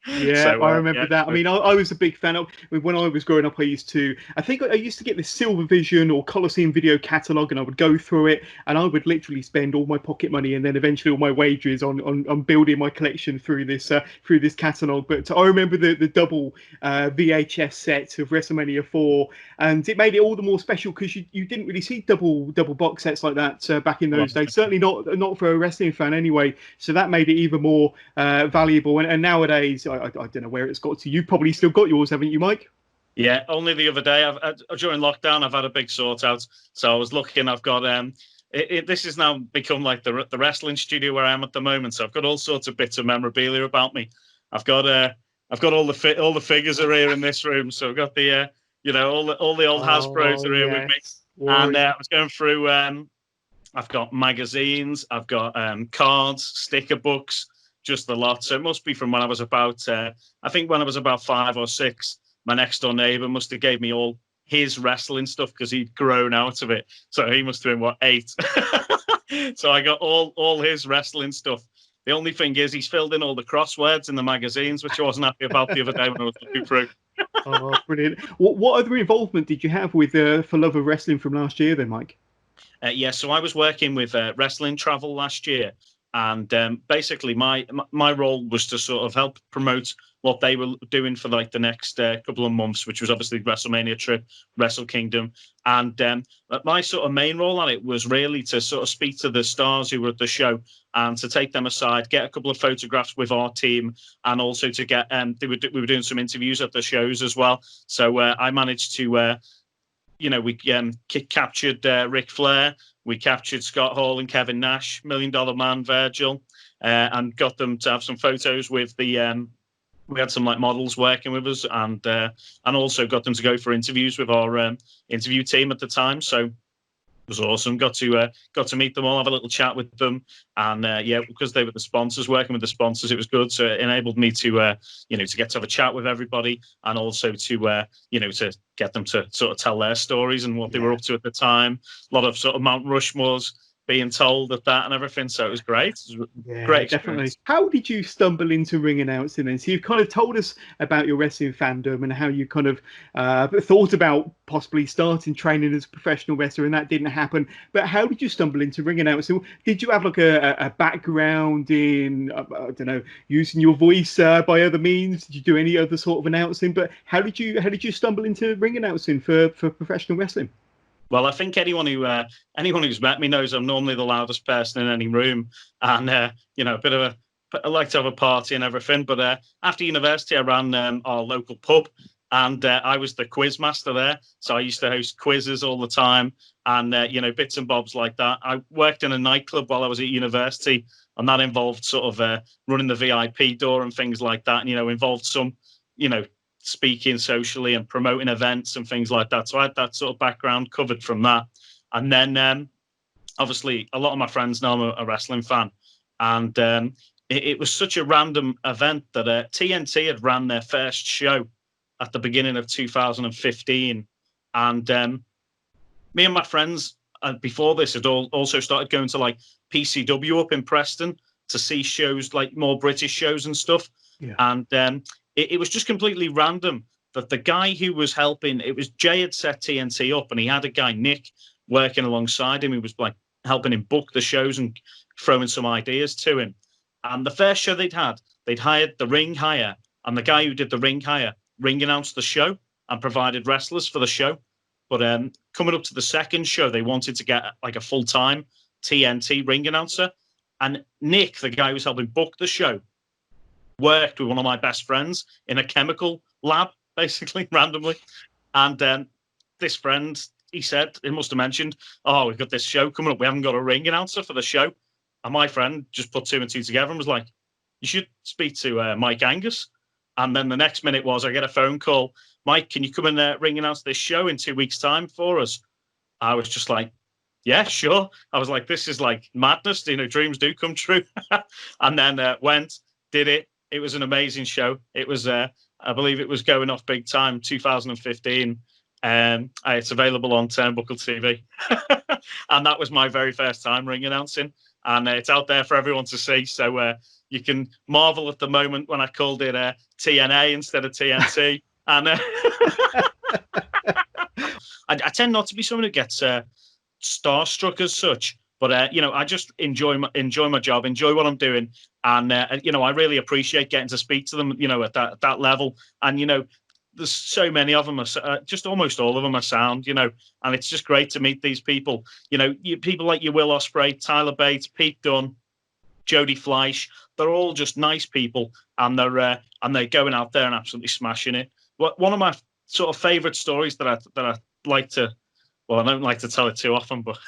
Yeah, I remember that. I so- mean, I was a big fan of when I was growing up. I think I used to get this Silver Vision or Coliseum video catalog, and I would go through it, and I would literally spend all my pocket money and then eventually all my wages on building my collection through this catalog. But I remember the double VHS set of WrestleMania 4, and it made it all the more special because you didn't really see double box sets like that back in those days. Certainly not for a wrestling fan anyway. So that made it even more valuable. And nowadays, I don't know where it's got to. You've probably still got yours, haven't you, Mike? Yeah, only the other day. During lockdown, I've had a big sort out. So I was looking. I've got this has now become like the wrestling studio where I am at the moment. So I've got all sorts of bits of memorabilia about me. I've got all the figures are here in this room. So I've got the all the old Hasbros are here with me. And I was going through. I've got magazines. I've got cards, sticker books, just a lot. So it must be from when I was about. I think when I was about 5 or 6. My next door neighbor must have gave me all his wrestling stuff because he'd grown out of it. So he must have been 8. So I got all his wrestling stuff. The only thing is he's filled in all the crosswords in the magazines, which I wasn't happy about the other day when I was looking through. Oh, brilliant! What other involvement did you have with For Love of Wrestling from last year, then, Mike? So I was working with Wrestling Travel last year, and basically my role was to sort of help promote what they were doing for like the next couple of months, which was obviously WrestleMania trip, Wrestle Kingdom. And my sort of main role on it was really to sort of speak to the stars who were at the show and to take them aside, get a couple of photographs with our team, and also to get we were doing some interviews at the shows as well. So I managed to we captured Ric Flair, we captured Scott Hall and Kevin Nash, $1 Million Man Virgil, and got them to have some photos with the. We had some like models working with us, and also got them to go for interviews with our interview team at the time. So it was awesome. Got to meet them all, have a little chat with them, and because they were the sponsors, working with the sponsors, it was good. So it enabled me to to get to have a chat with everybody, and also to to get them to sort of tell their stories and what they were up to at the time. A lot of sort of Mount Rushmores being told at that and everything, so it was great. It was great definitely. experience. How did you stumble into ring announcing then? So you've kind of told us about your wrestling fandom and how you kind of thought about possibly starting training as a professional wrestler, and that didn't happen. But how did you stumble into ring announcing? Did you have like a background in I don't know, using your voice by other means? Did you do any other sort of announcing? But how did you stumble into ring announcing for professional wrestling? Well, I think anyone who's met me knows I'm normally the loudest person in any room, and I like to have a party and everything. But after university, I ran our local pub, and I was the quiz master there. So I used to host quizzes all the time, and bits and bobs like that. I worked in a nightclub while I was at university, and that involved sort of running the VIP door and things like that. And involved some speaking socially and promoting events and things like that. So I had that sort of background covered from that. And then obviously a lot of my friends know I'm a wrestling fan. And it was such a random event that TNT had ran their first show at the beginning of 2015. And me and my friends before this had also started going to like PCW up in Preston to see shows, like more British shows and stuff. Yeah. And it was just completely random that the guy who was helping, it was Jay had set TNT up, and he had a guy, Nick, working alongside him. He was like helping him book the shows and throwing some ideas to him. And the first show they'd hired the ring hire, and the guy who did the ring hire ring announced the show and provided wrestlers for the show. But coming up to the second show, they wanted to get like a full-time TNT ring announcer. And Nick, the guy who was helping book the show, worked with one of my best friends in a chemical lab, basically, randomly. And this friend, he said, he must have mentioned, oh, we've got this show coming up. We haven't got a ring announcer for the show. And my friend just put 2 and 2 together and was like, you should speak to Mike Angus. And then the next minute was, I get a phone call, Mike, can you come and ring announce this show in 2 weeks' time for us? I was just like, yeah, sure. I was like, this is like madness. Dreams do come true. And then went, did it. It was an amazing show. It was, I believe it was going off big time, 2015. It's available on Turnbuckle TV. And that was my very first time ring announcing. And it's out there for everyone to see. So you can marvel at the moment when I called it TNA instead of TNT. And I tend not to be someone who gets starstruck as such. But I just enjoy my job, enjoy what I'm doing, and I really appreciate getting to speak to them, at that level. And there's so many of them, just almost all of them are sound, and it's just great to meet these people. People like your Will Ospreay, Tyler Bates, Pete Dunne, Jody Fleisch. They're all just nice people, and they're going out there and absolutely smashing it. One of my sort of favorite stories that I like to. Well, I don't like to tell it too often, but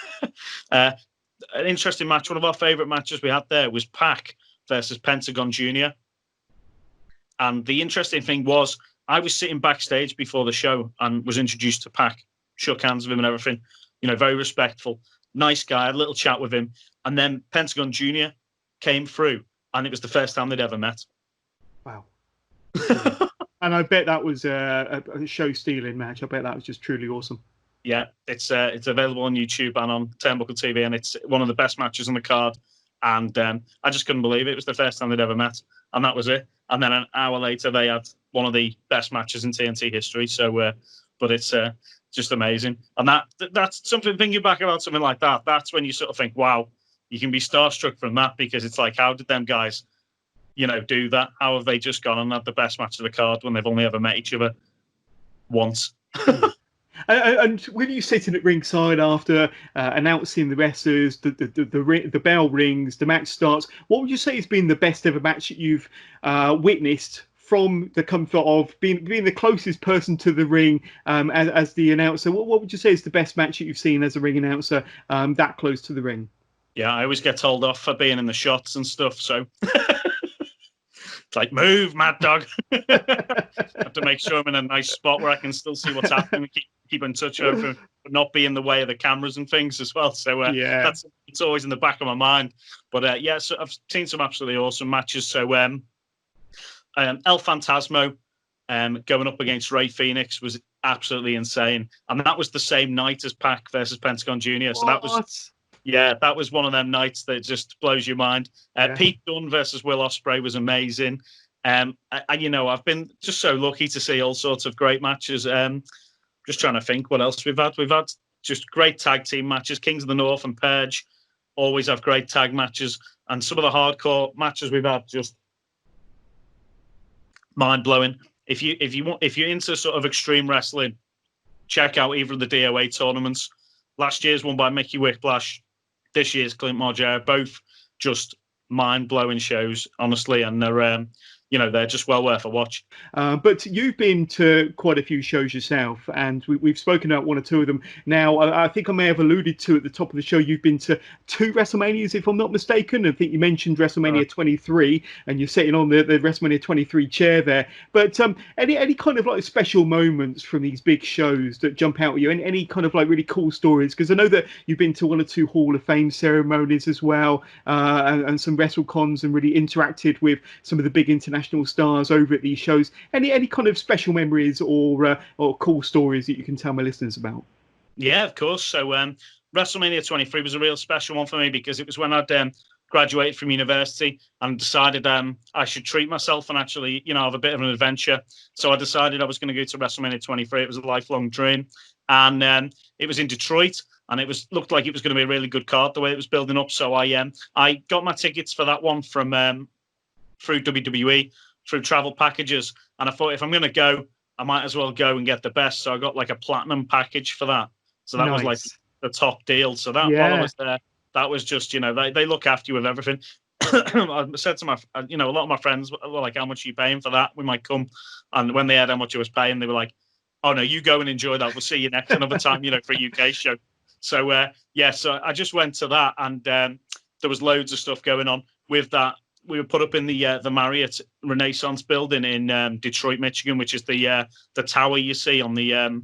an interesting match. One of our favorite matches we had there was Pac versus Pentagon Jr. And the interesting thing was, I was sitting backstage before the show and was introduced to Pac, shook hands with him and everything, very respectful, nice guy, had a little chat with him. And then Pentagon Jr. came through, and it was the first time they'd ever met. Wow. And I bet that was a show stealing match. I bet that was just truly awesome. Yeah, it's available on YouTube and on Turnbuckle TV, and it's one of the best matches on the card. And I just couldn't believe it. It was the first time they'd ever met, and that was it. And then an hour later, they had one of the best matches in TNT history. So, but it's just amazing. And that's something, thinking back about something like that, that's when you sort of think, wow, you can be starstruck from that, because it's like, how did them guys, do that? How have they just gone and had the best match of the card when they've only ever met each other once? And when you sitting at ringside after announcing the wrestlers, the bell rings, the match starts, what would you say has been the best ever match that you've witnessed from the comfort of being the closest person to the ring as the announcer? What would you say is the best match that you've seen as a ring announcer that close to the ring? Yeah, I always get told off for being in the shots and stuff, so... It's like, move, mad dog. I have to make sure I'm in a nice spot where I can still see what's happening, keep in touch with it, but not be in the way of the cameras and things as well. So it's always in the back of my mind. But so I've seen some absolutely awesome matches. So El Phantasmo going up against Ray Phoenix was absolutely insane, and that was the same night as Pac versus Pentagon Jr. So that was. Yeah, that was one of them nights that just blows your mind. Pete Dunne versus Will Ospreay was amazing. I've been just so lucky to see all sorts of great matches. Just trying to think what else we've had. We've had just great tag team matches. Kings of the North and Purge always have great tag matches. And some of the hardcore matches we've had, just mind-blowing. If you're into sort of extreme wrestling, check out either of the DOA tournaments. Last year's won by Mickey Whiplash. This year's Clint Margera, both just mind-blowing shows, honestly, and they're just well worth a watch. But you've been to quite a few shows yourself, and we've spoken about one or two of them. Now, I think I may have alluded to at the top of the show, you've been to 2 WrestleManias, if I'm not mistaken. I think you mentioned WrestleMania 23, and you're sitting on the WrestleMania 23 chair there. But any kind of like special moments from these big shows that jump out at you? Any kind of like really cool stories? Because I know that you've been to 1 or 2 Hall of Fame ceremonies as well, and some WrestleCons, and really interacted with some of the big international stars over at these shows. Any kind of special memories or cool stories that you can tell my listeners about? Yeah, of course. So WrestleMania 23 was a real special one for me, because it was when I'd graduated from university and decided I should treat myself and actually have a bit of an adventure. So I decided I was going to go to WrestleMania 23. It was a lifelong dream, and it was in Detroit, and it looked like it was going to be a really good card the way it was building up. So I got my tickets for that one from through WWE, through travel packages. And I thought, if I'm going to go, I might as well go and get the best. So I got like a platinum package for that. So that was like the top deal. So that while I was there, that was just, they look after you with everything. I said to a lot of my friends were like, how much are you paying for that? We might come. And when they heard how much I was paying, they were like, oh no, you go and enjoy that. We'll see you next another time, for a UK show. So, so I just went to that, and there was loads of stuff going on with that. We were put up in the Marriott Renaissance building in Detroit, Michigan, which is the tower you see on the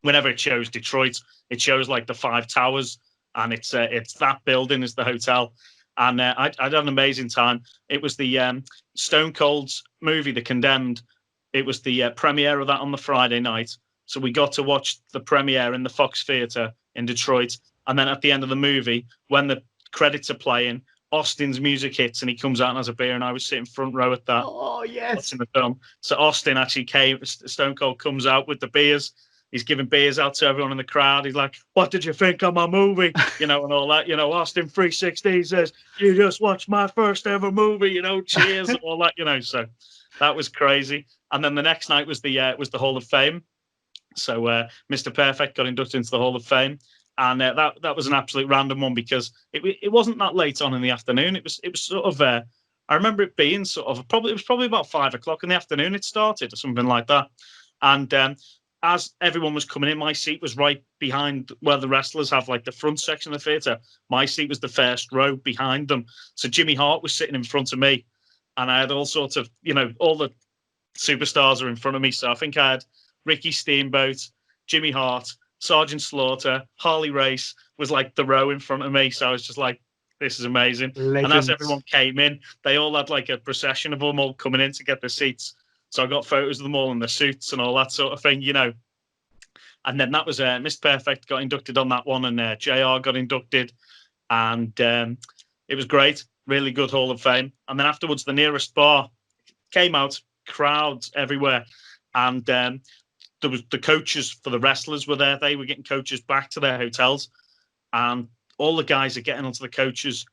whenever it shows Detroit, it shows like the 5 towers, and it's that building is the hotel. And I had an amazing time. It was the Stone Cold's movie, The Condemned. It was the premiere of that on the Friday night, so we got to watch the premiere in the Fox Theatre in Detroit. And then at the end of the movie, when the credits are playing, Austin's music hits and he comes out and has a beer, and I was sitting front row at that. Oh, yes. Watching the film. So Austin actually came, Stone Cold comes out with the beers. He's giving beers out to everyone in the crowd. He's like, what did you think of my movie? And all that. Austin 360 says, you just watched my first ever movie, cheers, and all that, So that was crazy. And then the next night was the Hall of Fame. So Mr. Perfect got inducted into the Hall of Fame. And that was an absolute random one because it wasn't that late on in the afternoon. It was sort of I remember it being sort of it was probably about 5 o'clock in the afternoon it started or something like that. And as everyone was coming in, my seat was right behind where the wrestlers have like the front section of the theatre. My seat was the first row behind them. So Jimmy Hart was sitting in front of me, and I had all sorts of all the superstars are in front of me. So I think I had Ricky Steamboat, Jimmy Hart, Sergeant Slaughter, Harley Race was like the row in front of me. So I was just like, this is amazing. Legends. And as everyone came in, they all had like a procession of them all coming in to get their seats. So I got photos of them all in their suits and all that sort of thing, And then that was Mr. Perfect got inducted on that one, and JR got inducted. And it was great. Really good Hall of Fame. And then afterwards, the nearest bar came out, crowds everywhere. And there was the coaches for the wrestlers were there. They were getting coaches back to their hotels. And all the guys are getting onto the coaches.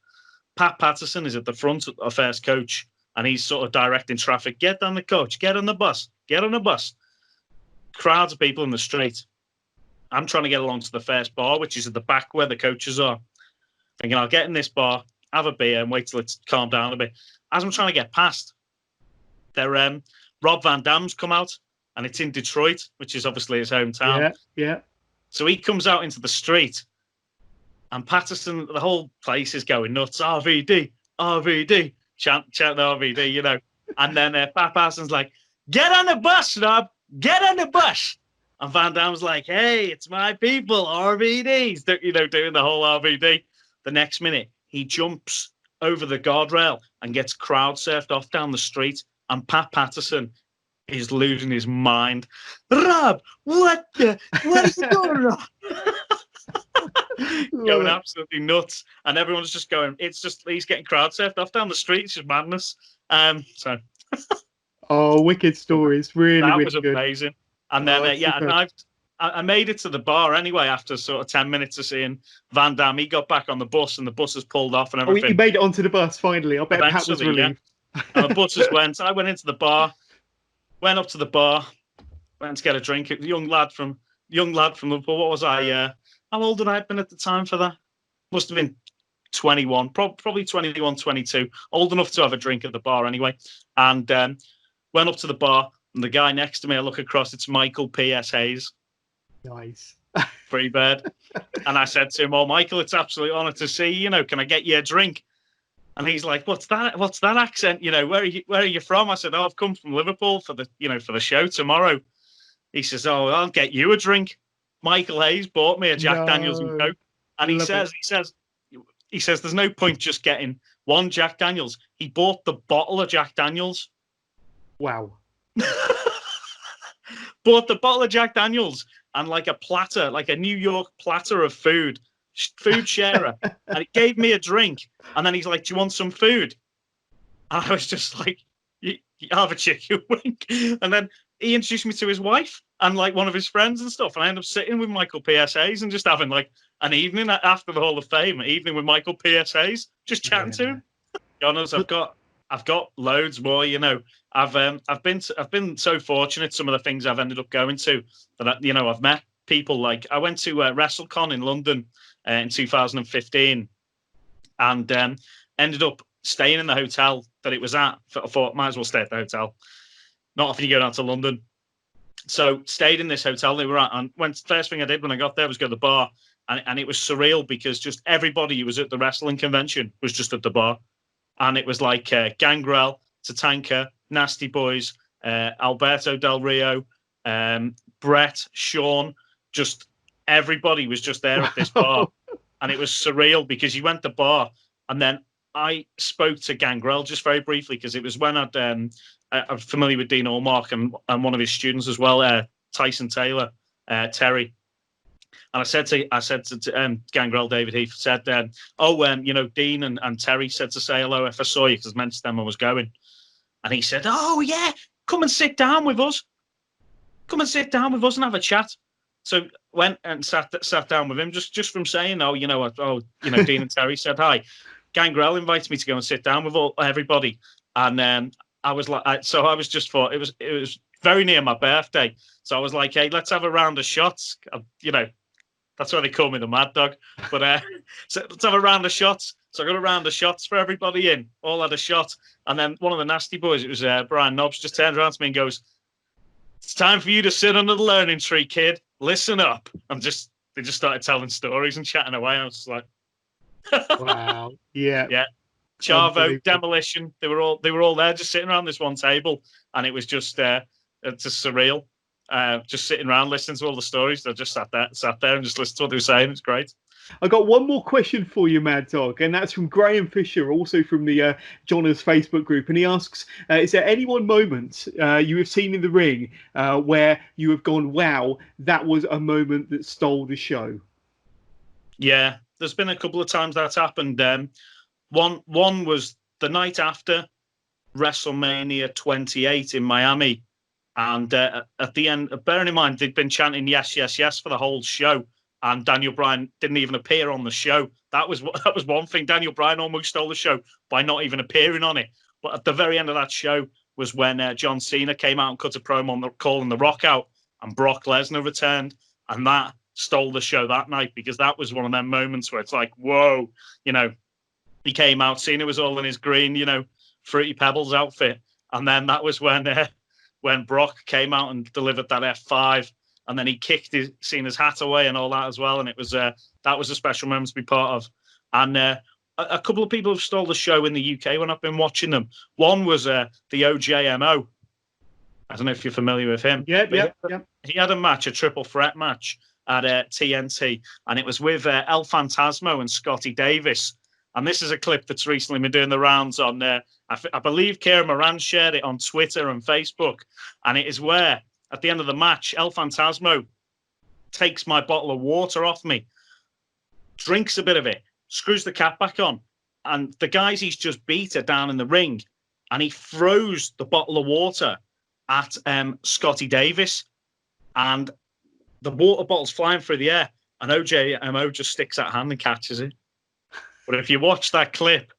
Pat Patterson is at the front, our first coach. And he's sort of directing traffic. Get on the coach. Get on the bus. Get on the bus. Crowds of people in the street. I'm trying to get along to the first bar, which is at the back where the coaches are. Thinking, I'll get in this bar, have a beer, and wait till it's calmed down a bit. As I'm trying to get past, Rob Van Dam's come out, and it's in Detroit, which is obviously his hometown. Yeah. So he comes out into the street, and Patterson, the whole place is going nuts. RVD, RVD. Chant the RVD, And then Pat Parsons like, get on the bus, Rob. Get on the bus. And Van Dam's like, hey, it's my people, RVDs. Doing the whole RVD. The next minute, he jumps over the guardrail and gets crowd surfed off down the street. And Pat Patterson is losing his mind. Rob, what are you doing, Rob? Going absolutely nuts, and everyone's just going. It's just he's getting crowd surfed off down the street. It's just madness. So, wicked stories, really, that really was good. Amazing. And then and I made it to the bar anyway after sort of 10 minutes of seeing Van Dam. He got back on the bus, and the bus has pulled off and everything. You made it onto the bus finally. I bet Pat was relieved. Yeah. And the buses went. I went into the bar, went up to the bar, went to get a drink. A young lad from Liverpool. What was I? How old had I been at the time for that? Must have been 21, probably 21, 22. Old enough to have a drink at the bar anyway. And went up to the bar, and the guy next to me, I look across, it's Michael P.S. Hayes. Nice. Freebird. And I said to him, oh, Michael, it's absolutely honoured to see you. Can I get you a drink? And he's like, what's that accent? Where are you from? I said, oh, I've come from Liverpool for the show tomorrow. He says, oh, I'll get you a drink. Michael Hayes bought me a Jack Daniels and Coke. And he says, there's no point just getting one Jack Daniels. He bought the bottle of Jack Daniels. Wow. Bought the bottle of Jack Daniels and like a platter, like a New York platter of food sharer. And he gave me a drink. And then he's like, do you want some food? And I was just like, you have a chicken wing. And then he introduced me to his wife and like one of his friends and stuff. And I ended up sitting with Michael P.S.A's and just having like an evening after the Hall of Fame, evening with Michael P.S.A's, just chatting to him. Honest, I've got loads more. I've been so fortunate. Some of the things I've ended up going to that I've met people like I went to WrestleCon in London in 2015, and ended up staying in the hotel that it was at. I thought might as well stay at the hotel. Not often you go down to London. So stayed in this hotel they were at, and first thing I did when I got there was go to the bar, and it was surreal because just everybody who was at the wrestling convention was just at the bar, and it was like Gangrel, Tatanka, Nasty Boys, Alberto Del Rio, Brett, Sean, just everybody was just there at this bar, and it was surreal because you went to the bar, and then I spoke to Gangrel just very briefly because it was when I'm familiar with Dean Allmark and one of his students as well, Tyson Taylor, Terry. And I said to Gangrel, David Heath said, Dean and Terry said to say hello if I saw you, because I mentioned them I was going. And he said, oh, yeah, come and sit down with us. Come and sit down with us and have a chat. So went and sat down with him just from saying, Dean and Terry said hi. Gangrel invited me to go and sit down with everybody. And I was like, I just thought it was very near my birthday. So I was like, hey, let's have a round of shots. That's why they call me the Mad Dog. But so let's have a round of shots. So I got a round of shots for everybody in. All had a shot. And then one of the nasty boys, it was Brian Nobbs, just turned around to me and goes, it's time for you to sit under the learning tree, kid. Listen up. They just started telling stories and chatting away. I was just like, wow. Yeah. Yeah. Chavo, Demolition, they were all there just sitting around this one table. And it was just surreal. Just sitting around listening to all the stories. They just sat there and just listened to what they were saying. It's great. I got one more question for you, Mad Dog, and that's from Graham Fisher, also from the Johners Facebook group. And he asks, is there any one moment you have seen in the ring where you have gone, wow, that was a moment that stole the show? Yeah, there's been a couple of times that's happened. One was the night after WrestleMania 28 in Miami. And at the end, bearing in mind, they'd been chanting yes, yes, yes for the whole show. And Daniel Bryan didn't even appear on the show. That was one thing. Daniel Bryan almost stole the show by not even appearing on it. But at the very end of that show was when John Cena came out and cut a promo on calling The Rock out, and Brock Lesnar returned. And that stole the show that night, because that was one of them moments where it's like, whoa, he came out, Cena was all in his green, Fruity Pebbles outfit. And then that was when Brock came out and delivered that F5. And then he kicked Cena's hat away and all that as well. And it was that was a special moment to be part of. And a couple of people have stole the show in the UK when I've been watching them. One was the OJMO. I don't know if you're familiar with him. Yeah. He had a match, a triple threat match at TNT. And it was with El Phantasmo and Scotty Davis. And this is a clip that's recently been doing the rounds on, I believe Kieran Moran shared it on Twitter and Facebook. And it is where, at the end of the match, El Phantasmo takes my bottle of water off me, drinks a bit of it, screws the cap back on, and the guys he's just beat are down in the ring, and he throws the bottle of water at Scotty Davis, and the water bottle's flying through the air, and OJMO just sticks that hand and catches it. But if you watch that clip,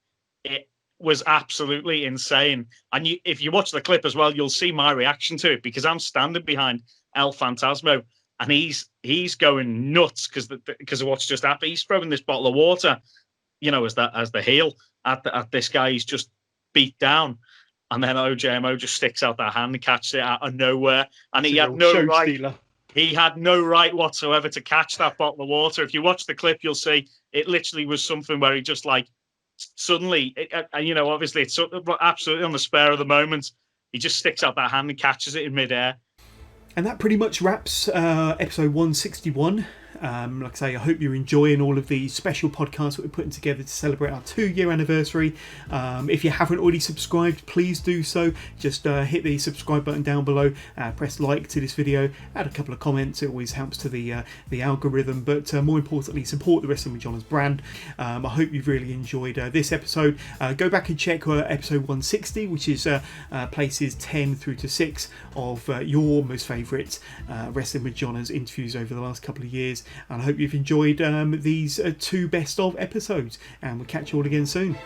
it was absolutely insane. And if you watch the clip as well, you'll see my reaction to it, because I'm standing behind El Phantasmo and he's going nuts because of what's just happened. He's throwing this bottle of water, as the heel at this guy he's just beat down. And then OJMO just sticks out that hand and catches it out of nowhere. And he had no right. Stealer. He had no right whatsoever to catch that bottle of water. If you watch the clip, you'll see it literally was something where he just suddenly, obviously it's absolutely on the spur of the moment. He just sticks out that hand and catches it in midair. And that pretty much wraps episode 161. Like I say, I hope you're enjoying all of the special podcasts that we're putting together to celebrate our 2-year anniversary. If you haven't already subscribed, please do so. Just hit the subscribe button down below, press like to this video, add a couple of comments. It always helps to the algorithm, but more importantly, support the Wrestling with Johners brand. I hope you've really enjoyed this episode. Go back and check episode 160, which is places 10 through to 6 of your most favourite Wrestling with Johners interviews over the last couple of years. And I hope you've enjoyed these 2 best of episodes, and we'll catch you all again soon.